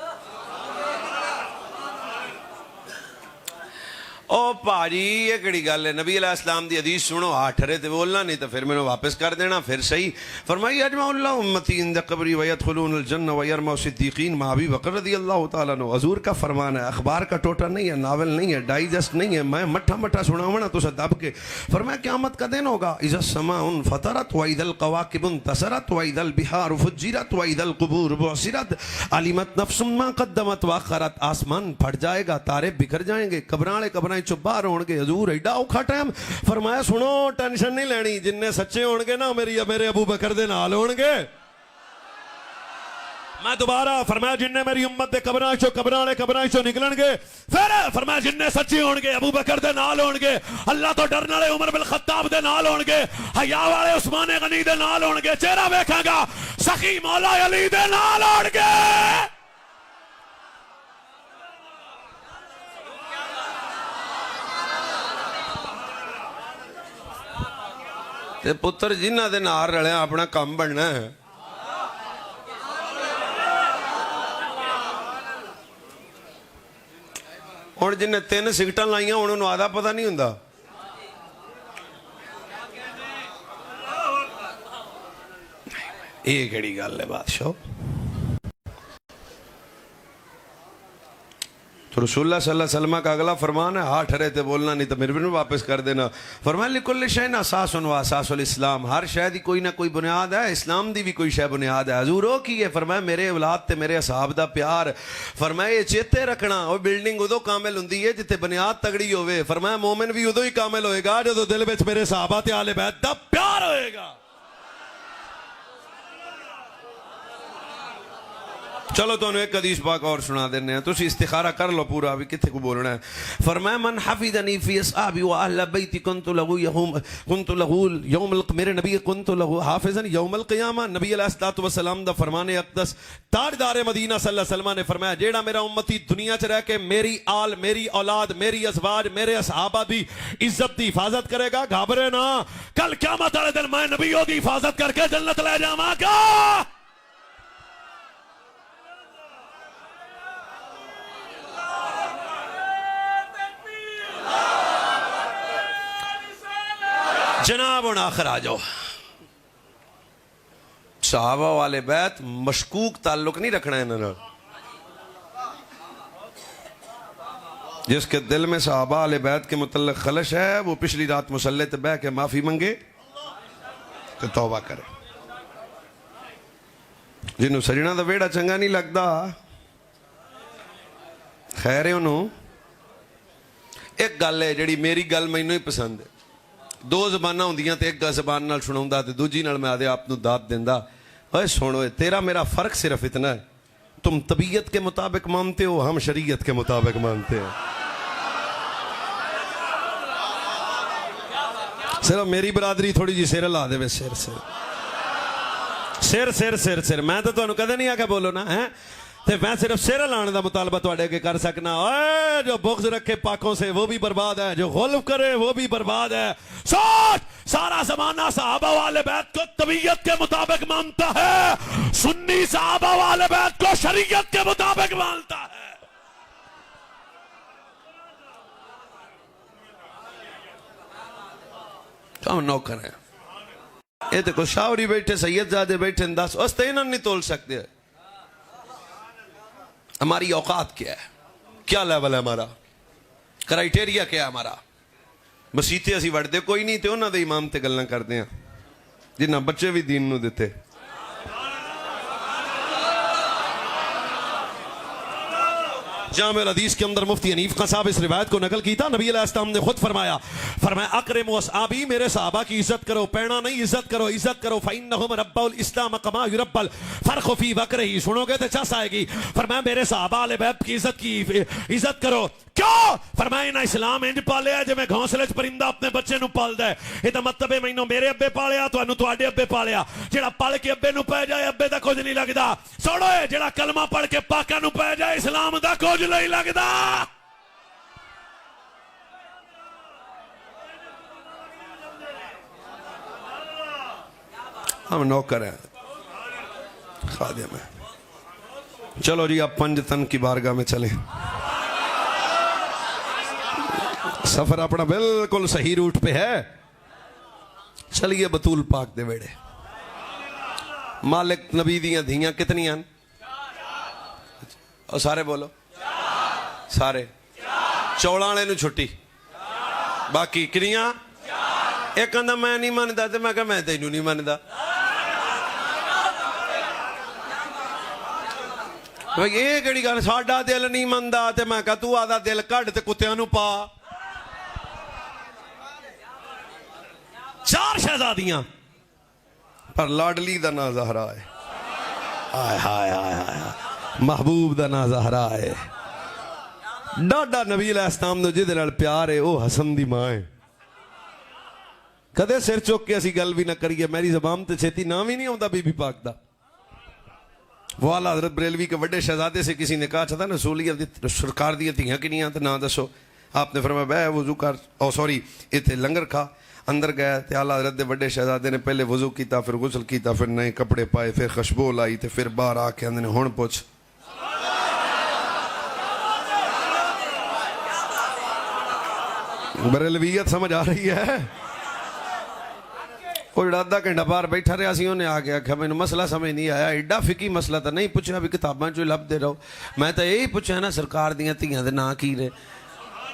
او پاجی یہ کڑی گل ہے نبی علیہ السلام دی حدیث سنو ٹھرے تے بولنا نہیں تو پھر میں نے واپس کر دینا پھر صحیح فرمائی اجمع اللہ امتی اند قبری ویدخلون الجنہ ویرمو صدیقین مع ابی بکر رضی اللہ تعالیٰ عنہ حضور کا فرمان ہے اخبار کا ٹوٹا نہیں ہے ناول نہیں ہے ڈائجسٹ نہیں ہے میں مٹھا مٹھا سناونا تو سے دب کے فرمایا قیامت کا دن ہوگا اذا السماء فطرت واذا القواكب انتصرت واذا البحار فجرت واذا القبور بعثرت علمت نفس ما قدمت واخرت آسمان پھٹ جائے گا تارے بکھر جائیں گے قبراں قبراں چو باہر ہون گے حضور ایڈا اوکھا ٹائم فرمایا سنو ٹینشن نہیں لینی جن نے سچے ہون گے نا میرے ابو بکر دے نال ہون گے میں دوبارہ فرمایا جن نے میری امت دے قبراں چو نکلن گے پھر فرمایا جن نے سچے ہون گے ابو بکر دے نال ہون گے اللہ تو ڈرن والے عمر بن خطاب دے نال ہون گے حیا والے عثمان غنی دے نال ہون گے چہرہ ویکھاں گا سخی مولا علی دے نال ہون گے تے پتر جنہ دے نار رلے اپنا کام بننا ہے اور جن نے 3 سگٹاں لائیاں انہوں نے آدھا پتہ نہیں ہوندا یہ کیڑی گل ہے بادشاہ تو رسول اللہ صلی اللہ علیہ وسلم کا اگلا فرمان ہے ٹھرے تے بولنا نہیں تو میرے بھی واپس کر دینا فرمایا لکل شیء اساس و اساس الاسلام ہر شے دی کوئی نہ کوئی بنیاد ہے اسلام دی بھی کوئی شے بنیاد ہے حضور او کی ہے فرمایا میرے اولاد تے میرے اصحاب دا پیار فرمایا یہ چیتے رکھنا او بلڈنگ ادو کامل ہوندی ہے جتے بنیاد تگڑی ہوئے فرمایا مومن بھی ادو ہی کامل ہوئے گا جو دل وچ میرے صحابہ تے اہل بیت دا پیار ہوئے گا چلو تو انہوں ایک حدیث پاک اور سنا دینے ہیں تو اسی استخارہ کر لو پورا ابھی کتنے کو بولنا ہے فرمایا من حفظنی فی اصحابی و اہل بیتی کنت لہو یوم میرے نبی کنت لہو حافظن یوم القیامہ نبی علیہ السلام دا فرمان اقدس تاجدار مدینہ صلی اللہ علیہ وسلم نے فرمایا جیڑا میرا امتی دنیا چ رہ کے میری آل میری اولاد میری ازواج میرے اصحابہ دی عزت دی حفاظت کرے گا گھابرے نا کل قیامت والے دن میں نبیوں دی حفاظت کر کے جنت لے جاواں گا جناب ان آخر آ جاؤ صحابہ والے بیت مشکوک تعلق نہیں رکھنا ہے انہوں جس کے دل میں صحابہ والے بیت کے متعلق خلش ہے وہ پچھلی رات مصلی تے بیٹھ کے معافی منگے تو توبہ کرے جنہوں سجنا دا ویڑا چنگا نہیں لگتا خیر ہے انہوں ایک گل ہے جڑی میری گل میں ہی پسند ہے دو زبانہ ہوندیاں تے ایک زبان نال سناوندا تے دوجی نال میں آدھے آپ نو داد دیندا اوے سنو تیرا میرا فرق صرف اتنا ہے تم طبیعت کے مطابق مانتے ہو ہم شریعت کے مطابق مانتے ہیں صرف میری برادری تھوڑی جی سیر لا دے وے سیر میں تو تانوں کدے نہیں آ کے بولو نا ہیں تے میں صرف سیر لانے دا مطالبہ تواڈے کے کر سکنا اے جو بغض رکھے پاکوں سے وہ بھی برباد ہے جو غلف کرے وہ بھی برباد ہے سوچ سارا زمانہ صحابہ والے بیت کو طبیعت کے مطابق مانتا ہے سنی صحابہ والے بیت کو شریعت کے مطابق مانتا ہے ہم نوکر ہیں. یہ تو کوئی شاوری بیٹھے سید زادے بیٹھے 10 اس انہوں نہیں تول سکتے. ہماری اوقات کیا ہے, کیا لیول ہے ہمارا, کرائٹیریا کیا ہے ہمارا. مسیتے اسی وڑتے کوئی نہیں تے انہوں دے امام تے گلنا کرتے ہیں جنہ بچے بھی دین نو دیتے. جامع الحدیث کے اندر مفتی حنیف خان صاحب اس روایت کو نقل کی تھا. نبی علیہ السلام نے خود فرمایا اکرموا اصحابی, میرے صحابہ کی عزت کرو, پیڑا نہیں عزت کرو, عزت کرو. فإنهم ربوا الاسلام كما يربى الفرخ في بقره. سنو گے تو چس آئے گی. فرمایا میرے صحابہ اہل بیت کی عزت کرو. کیوں؟ فرمایا انہاں اسلام انج پالیا جے میں گھونسلے چ پرندہ اپنے بچے نو پالدا ہے. یہ تو مطلب ہے مینوں میرے ابے پالیا, تانوں تواڈے ابے پالیا. جڑا پل کے ابے نو پے جائے ابے دا کچھ نہیں لگدا. سنو جڑا کلمہ پڑھ کے پاکاں نو پے جائے اسلام دا کچھ نہیں لگدا. ہم نوکر ہیں, خادم ہیں. چلو جی آپ پنج تن کی بارگاہ میں چلیں. سفر اپنا بالکل صحیح روٹ پہ ہے. چلیے بطول پاک دے ویڑے. مالک نبی دیاں دھیاں کتنی ہیں؟ اور سارے بولو, سارے. چوڑانے نو چھٹی, باقی کنیاں. ایک کہندا میں نہیں ماندا تے میں کہا میں تینوں نہیں ماندا. یہ کہڑی گل, ساڈا دل نہیں مندا تے میں کہا تو آدھا دل کڈ تے کتیاں نو پا. 4 شہزادیاں پر لاڈلی دا نا زہرا ہے. آئے ہائے ہائے ہائے, محبوب دا نا زہرا ہے. ڈاڈا نبی علیہ السلام نو جدے نال پیار ہے او حسن دی ماں ہے. کدے سر چوک کے اسی گل بھی نہ کریے, میری زبان تے چھتی نام ہی نہیں ہوندا بی بی پاک دا. وہ اعلیٰ حضرت بریلوی کے بڑے شہزادے سے کسی نے کہا چاہتا نا رسولیت سرکار دی تھیاں کنیاں تے نہ دسو. آپ نے فرمایا بے وضو کر, او سوری ایتھے لنگر کھا. اندر گیا تے اعلیٰ حضرت دے بڑے شہزادے نے پہلے وضو کیتا, پھر غسل کیتا, پھر نئے کپڑے پائے, پھر خوشبو لائی تے پھر باہر آ کے اندر نے ہن پوچھ. بریلویت سمجھ آ رہی ہے؟ وہ جڑا آدھا گھنٹہ باہر بیٹھا رہا سی انہیں آ گیا کہ میں مسئلہ سمجھ نہیں آیا. ایڈا فقی مسئلہ تھا, نہیں پوچھا بھی کتاباں چو لب دے رہو. میں تو یہی پوچھا نا سرکار دیاں تیاں دے نا کی نے.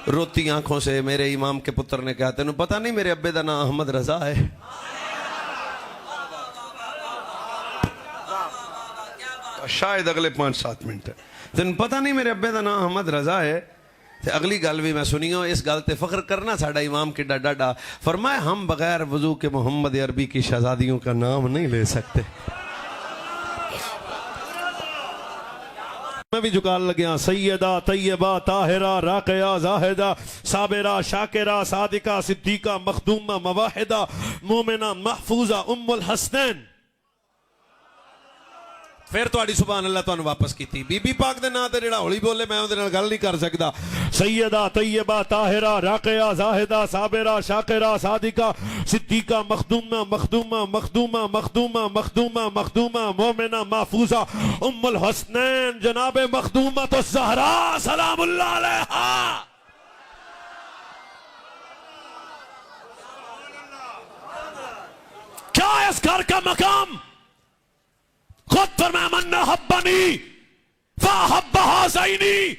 روتی آنکھوں سے میرے امام کے پتر نے کہا تینوں پتہ نہیں میرے ابے دا نا احمد رضا ہے. شاید اگلے 5-7 منٹ. تینوں پتہ نہیں میرے ابے دا نا احمد رضا ہے. اگلی گل بھی میں سنی ہوں, اس گل تے فخر کرنا ساڈا امام کے ڈاڈا. فرمایا ہم بغیر وضو کے محمد عربی کی شہزادیوں کا نام نہیں لے سکتے. میں بھی جھکال لگیا. سیدہ طیبہ طاہرہ راقیہ زاہدہ صابرہ شاکرہ صادقہ صدیقہ مخدومہ مواحدہ مومنہ محفوظہ ام الحسنین. پھر تو سبحان اللہ تو واپس کی تھی. بی بی پاک دے نا تے جڑا ہولی بولے میں اودے نال گل نہیں کر سکدا. سیدہ طیبہ طاہرہ راقیہ زاہدہ صابرہ شاکرہ صادقہ صدیقہ مخدومہ مخدومہ مخدومہ مخدومہ مخدومہ مخدومہ مومنہ محفوظہ ام الحسنین جناب مخدومۃ الزہراء سلام اللہ علیہا. کیا اس گھر کا مقام؟ خود فرمایا من حبنی فاحب ہذینی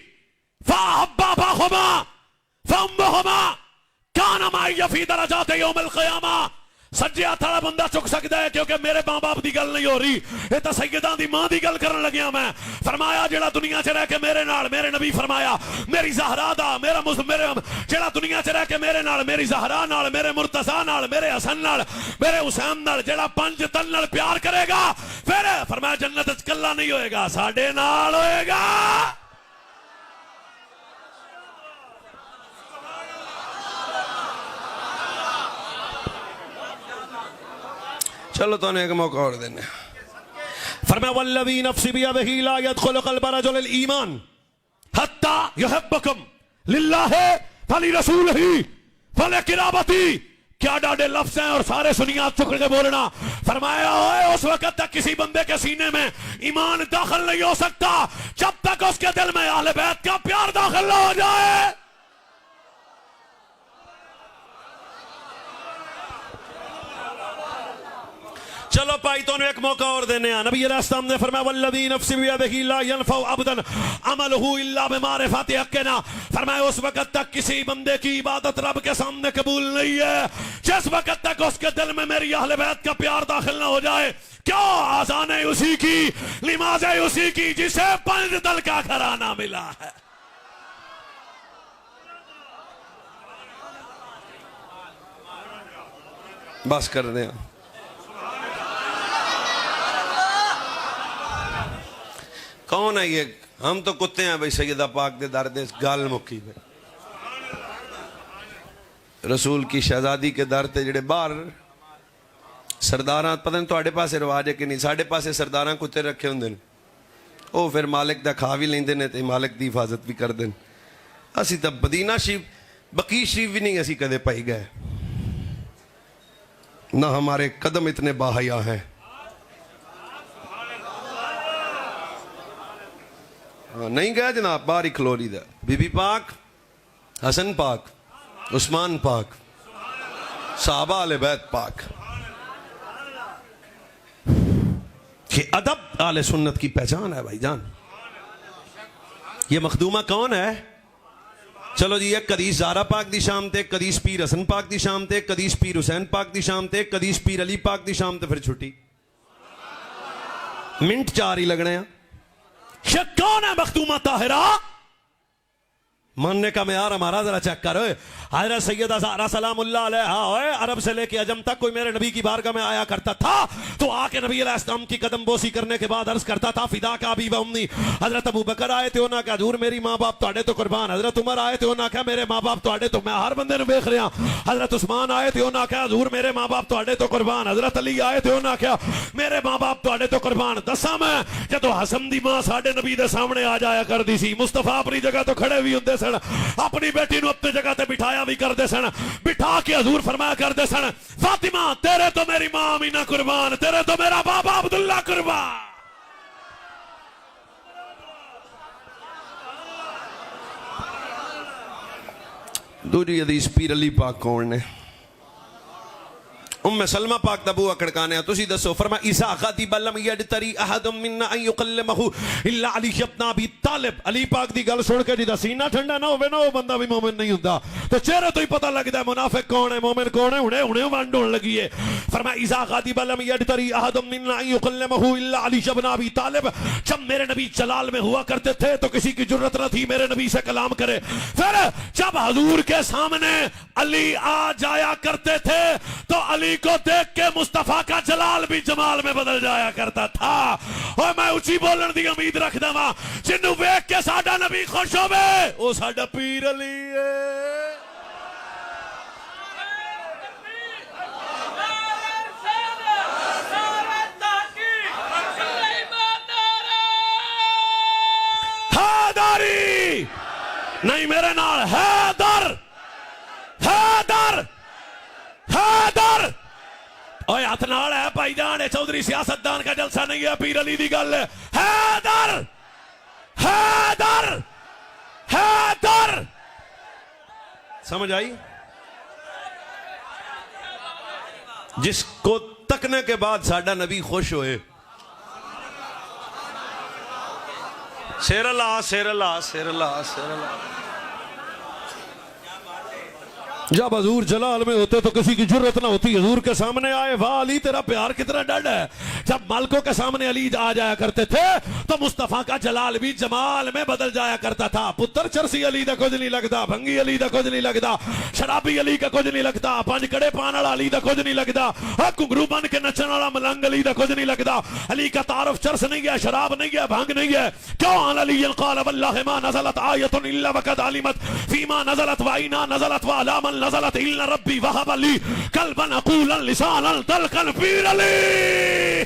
فاحب اباہما فامہما کان معی فی درجات یوم القیامہ. سجے ہاتھ والا بندہ چک سکتا ہے کیونکہ میرے ماں باپ دی گل نہیں ہو رہی, یہ تو سیداں دی ماں دی گل کرن لگیا میں. فرمایا جڑا دنیا چ رہ کے میرے نال, میرے نبی فرمایا میری زہرا دا میرا جڑا دنیا چ رہ کے میرے نال, میری زہرا نال, میرے مرتضیٰ نال, میرے حسن نال, میرے حسین نال جڑا 5 تن نال پیار کرے گا, پھر فرمایا جنت وچ کلا نہیں ہوئے گا, ساڈے نال ہوئے گا. چلو تو نے ایک موقع اور دینے. فرمایا والذی نفسی بیدہ لا يدخل قلب رجل الایمان حتی یحبکم للہ فلرسولہ فلقرابتی. کیا ڈاڈے لفظ ہیں اور سارے سنیات چکر کے بولنا. فرمایا اس وقت تک کسی بندے کے سینے میں ایمان داخل نہیں ہو سکتا جب تک اس کے دل میں اہل بیت کا پیار داخل نہ ہو جائے. چلو بھائی تو ایک موقع اور دینے ہیں. نبی علیہ السلام نے فرمایا والذی نفسی بیدہ لا ينفع عبدا عملہ الا بمعرفت حقنا. فرمایا اس وقت تک کسی بندے کی عبادت رب کے سامنے قبول نہیں ہے جس وقت تک اس کے دل میں میری اہل بیت کا پیار داخل نہ ہو جائے. کیوں؟ آزانیں اسی کی، نمازیں اسی کی جسے پنج دل کا گھرانہ ملا ہے. بس کر دیں. کون ہے یہ؟ ہم تو کتے ہیں بھائی سیدہ پاک دے درد گال مکی بھائی. رسول کی شہزادی کے در تے جڑے باہر سرداراں پتہ نہیں تواڈے پاسے رواج ہے کہ نہیں، ساڈے پاسے سرداراں کتے رکھے ہوندے نے، او پھر مالک دا کھا بھی لیندے نے تے مالک دی حفاظت بھی کردے نے. اسی تا مدینہ شریف بقیع شریف بھی نہیں اسی کدے پائی گئے، نہ ہمارے قدم اتنے باحیا ہیں. نہیں گئے جناب، باہر ہی کھلو لی دا. بی بی پاک، حسن پاک، عثمان پاک، صحابہ اہل بیت پاک. یہ ادب اہل سنت کی پہچان ہے بھائی جان. یہ مخدومہ کون ہے؟ چلو جی، ایک قدیس زہرا پاک دی شام تے، قدیس پیر حسن پاک دی شام تے، قدیس پیر حسین پاک دی شام تے، قدیس پیر علی پاک دی شام تے، پھر چھٹی. منٹ 4 ہی لگنے ہیں. یہ کون ہے مخدومہ طاہرہ؟ ماننے کا معیار ہمارا ذرا چیک کرو. حضرت سیدہ زہرا سلام اللہ علیہا عرب سے لے کے عجم تک کوئی میرے نبی کی بارگاہ میں آیا کرتا تھا تو آ کے نبی علیہ السلام کی قدم بوسی کرنے کے بعد عرض کرتا تھا فدا کا ابی و امی. حضرت ابو بکر آئے تھے، انہاں کہا حضور میری ماں باپ تواڈے تو قربان. حضرت عمر آئے تھے، انہاں کہا میرے ماں باپ تواڈے تو، میں ہر بندے نوں ویکھ رہا. حضرت عثمان آئے تھے، انہاں کہا حضور میرے ماں باپ تواڈے تو قربان. حضرت علی آئے تھے، انہاں کہا میرے ماں باپ تواڈے تو قربان. دساں میں جدوں حسن دی ماں ساڈے نبی دے سامنے آ جایا کردی سی، مصطفیٰ اپنی جگہ تو کھڑے بھی ہوندے سن، اپنی بیٹی نو اپنی جگہ تے بٹھایا بھی کردے سن، بٹھا کے حضور فرمایا کردے سن فاطمہ تیرے تو میری ماں آمینہ قربان، تیرے تو میرا بابا عبداللہ قربان. دوسری حدیث پیر علی پاک کون نے؟ ام سلمہ پاک دا بوا کڑکانے ہیں. تسی دسو. فرمایا اذا غضب لم یجتری احد منا ان یکلمہ الا علی ابن ابی طالب. علی پاک دی گل سن کے جدا سینہ ٹھنڈا نہ ہوے نا وہ بندہ بھی مومن نہیں ہوندا. تو چہرے تو ہی پتہ لگدا ہے منافق کون ہے مومن کون ہے. ہنے ونڈ ہون لگی ہے. فرمایا اذا غضب لم یجتری احد منا ان یکلمہ الا علی ابن ابی طالب. جب میرے نبی جلال میں ہوا کرتے تھے تو کسی کی جرت نہ تھی میرے نبی سے کلام کرے. پھر جب حضور کے سامنے علی آ جایا کرتے تھے تو علی کو دیکھ کے مصطفیٰ کا جلال بھی جمال میں بدل جایا کرتا تھا. اور میں اچھی بولن دی امید رکھ داں جنوں ویکھ کے ساڈا نبی خوش ہوے او ساڈا پیر علی ہے. حیدری نہیں میرے نال حیدر، حیدر، حیدر. اوے ہاتھ نال ہے بھائی جان، چودھری سیاست دان کا جلسہ نہیں ہے، پیر علی دی گل ہے. حیدر، حیدر، حیدر. سمجھ آئی؟ جس کو تکنے کے بعد ساڈا نبی خوش ہوئے. سیر اللہ، سیر اللہ، سیر اللہ، سیر اللہ. جب حضور جلال میں ہوتے تو کسی کی جرت نہ ہوتی حضور کے سامنے آئے. واہ علی تیرا پیار کتنا ڈڈ ہے. جب مالکوں کے سامنے علی آ جایا کرتے تھے تو مصطفیٰ کا جلال بھی جمال میں بدل جایا کرتا تھا. پتر چرسی علی دا کچھ نہیں لگتا، بھنگی علی دا کچھ نہیں لگتا، شرابی علی کا کچھ نہیں لگتا، پانچ کڑے پان والا علی دا کچھ نہیں لگتا، گھنگرو بن کے نچن والا ملنگ علی دا کچھ نہیں لگتا. علی کا تعارف چرس نہیں ہے، شراب نہیں ہے، بھنگ نہیں ہے. کیوں؟ عن علی قال واللہ ما نزلت آیت الا وقد علمت فیما نزلت واینا نزلت وعلا من نزلت الا ربی وہب لی قلبا عقولا لسانا تلقا. پیر علی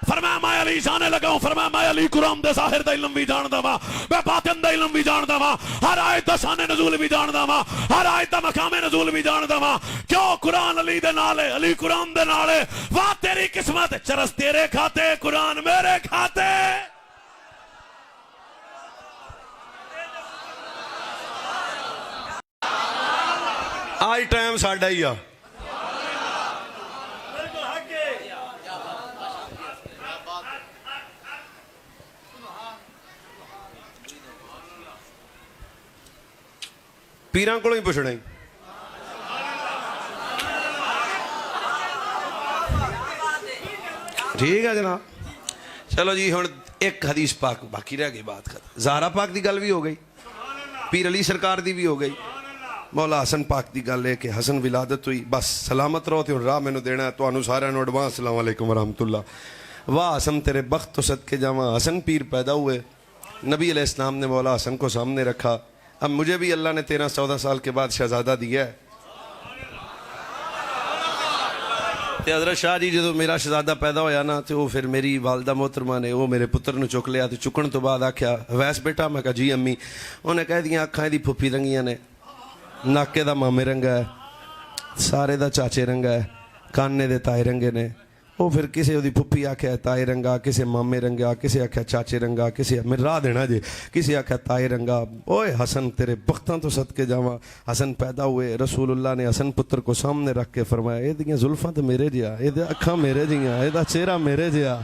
فرمایا میں علی جانے لگا ہوں. فرمایا میں علی قرآن دے ظاہر دا علم بھی جاندا وا، میں باطن دا علم بھی جاندا وا، ہر آیت دا شان نزول بھی جاندا وا، ہر آیت دا مقام نزول بھی جاندا وا. کیوں؟ قرآن علی دے نالے، علی قرآن دے نالے. واہ تیری قسمت، چرس تیرے کھاتے، قرآن میرے کھاتے. آج ٹائم ساڈا ہی آ. پیراں کو ہی پوچھنا ہی. ٹھیک ہے جناب. چلو جی ہوں ایک حدیث پاک باقی رہ گئی. بات ختم. زہرا پاک دی گل بھی ہو گئی, پیر علی سرکار دی بھی ہو گئی, مولا حسن پاک دی گل ہے کہ حسن ولادت ہوئی. بس سلامت رہو. تے راہ مینوں دینا ہے تانوں سارے نوں ایڈوانس السلام علیکم ورحمۃ اللہ. واہ حسن تیرے بخت تو صدقے جاواں. حسن پیر پیدا ہوئے, نبی علیہ السلام نے مولا حسن کو سامنے رکھا. اب مجھے بھی اللہ نے 13-14 سال کے بعد شہزادہ دیا ہے. تے حضرت شاہ جی جدو میرا شہزادہ پیدا ہویا نا تو وہ پھر میری والدہ محترمہ نے وہ میرے پتر نو چک لیا. تو چکن تو بعد آکھیا ویس بیٹا, میں کہا جی امی. انہیں کہہ دیا اکھاں دی پھپھی رنگیاں نے, ناکے دا مامے رنگا ہے, سارے دا چاچے رنگا ہے, کانے دے تائے رنگے نے. وہ پھر کسے دی پھپھی آکھیا تائے رنگا, کسے مامے رنگا, کسے آکھیا چاچے رنگا, کسے میرے راہ دینا جی, کسے آکھیا تائے رنگا. اوے حسن تیرے بختاں تو صدقے جاواں. حسن پیدا ہوئے, رسول اللہ نے حسن پتر کو سامنے رکھ کے فرمایا اے دیاں زلفاں تے میرے جیا, اے دے اکھاں میرے جیاں, اے دا چہرہ میرے جیا.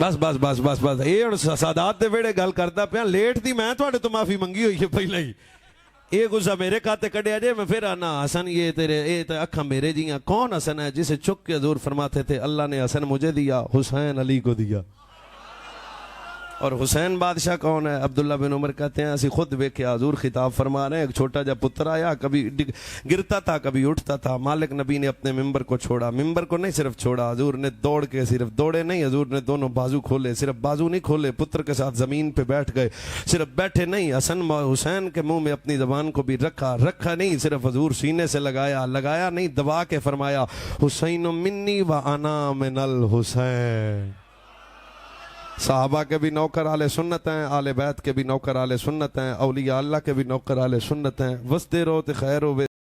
بس بس بس بس بس اے ہن سادات دے ویڑے گل کردا پیا. لیٹ دی میں تواڈے تو معافی منگی ہوئی ہے پہلے ہی. یہ غصہ میرے کھاتے کڈیا جے, میں پھر آنا حسن یہ تیرے اے تے اکھاں میرے جیاں. کون حسن ہے جسے چک کے حضور فرماتے تھے اللہ نے حسن مجھے دیا, حسین علی کو دیا. اور حسین بادشاہ کون ہے؟ عبداللہ بن عمر کہتے ہیں اسی خود ویکھیا حضور خطاب فرما رہے ہیں, ایک چھوٹا جا پتر آیا, کبھی گرتا تھا کبھی اٹھتا تھا. مالک نبی نے اپنے ممبر کو چھوڑا. ممبر کو نہیں صرف چھوڑا, حضور نے دوڑ کے, صرف دوڑے نہیں, حضور نے دونوں بازو کھولے. صرف بازو نہیں کھولے, پتر کے ساتھ زمین پہ بیٹھ گئے. صرف بیٹھے نہیں, حسین کے منہ میں اپنی زبان کو بھی رکھا نہیں, صرف حضور سینے سے لگایا نہیں, دبا کے فرمایا حسین منی و انا من الحسین. صحابہ کے بھی نوکر آل سنت ہیں, آل بیت کے بھی نوکر آل سنت ہیں, اولیاء اللہ کے بھی نوکر آل سنت ہیں. وستے رو تے خیر ہوے.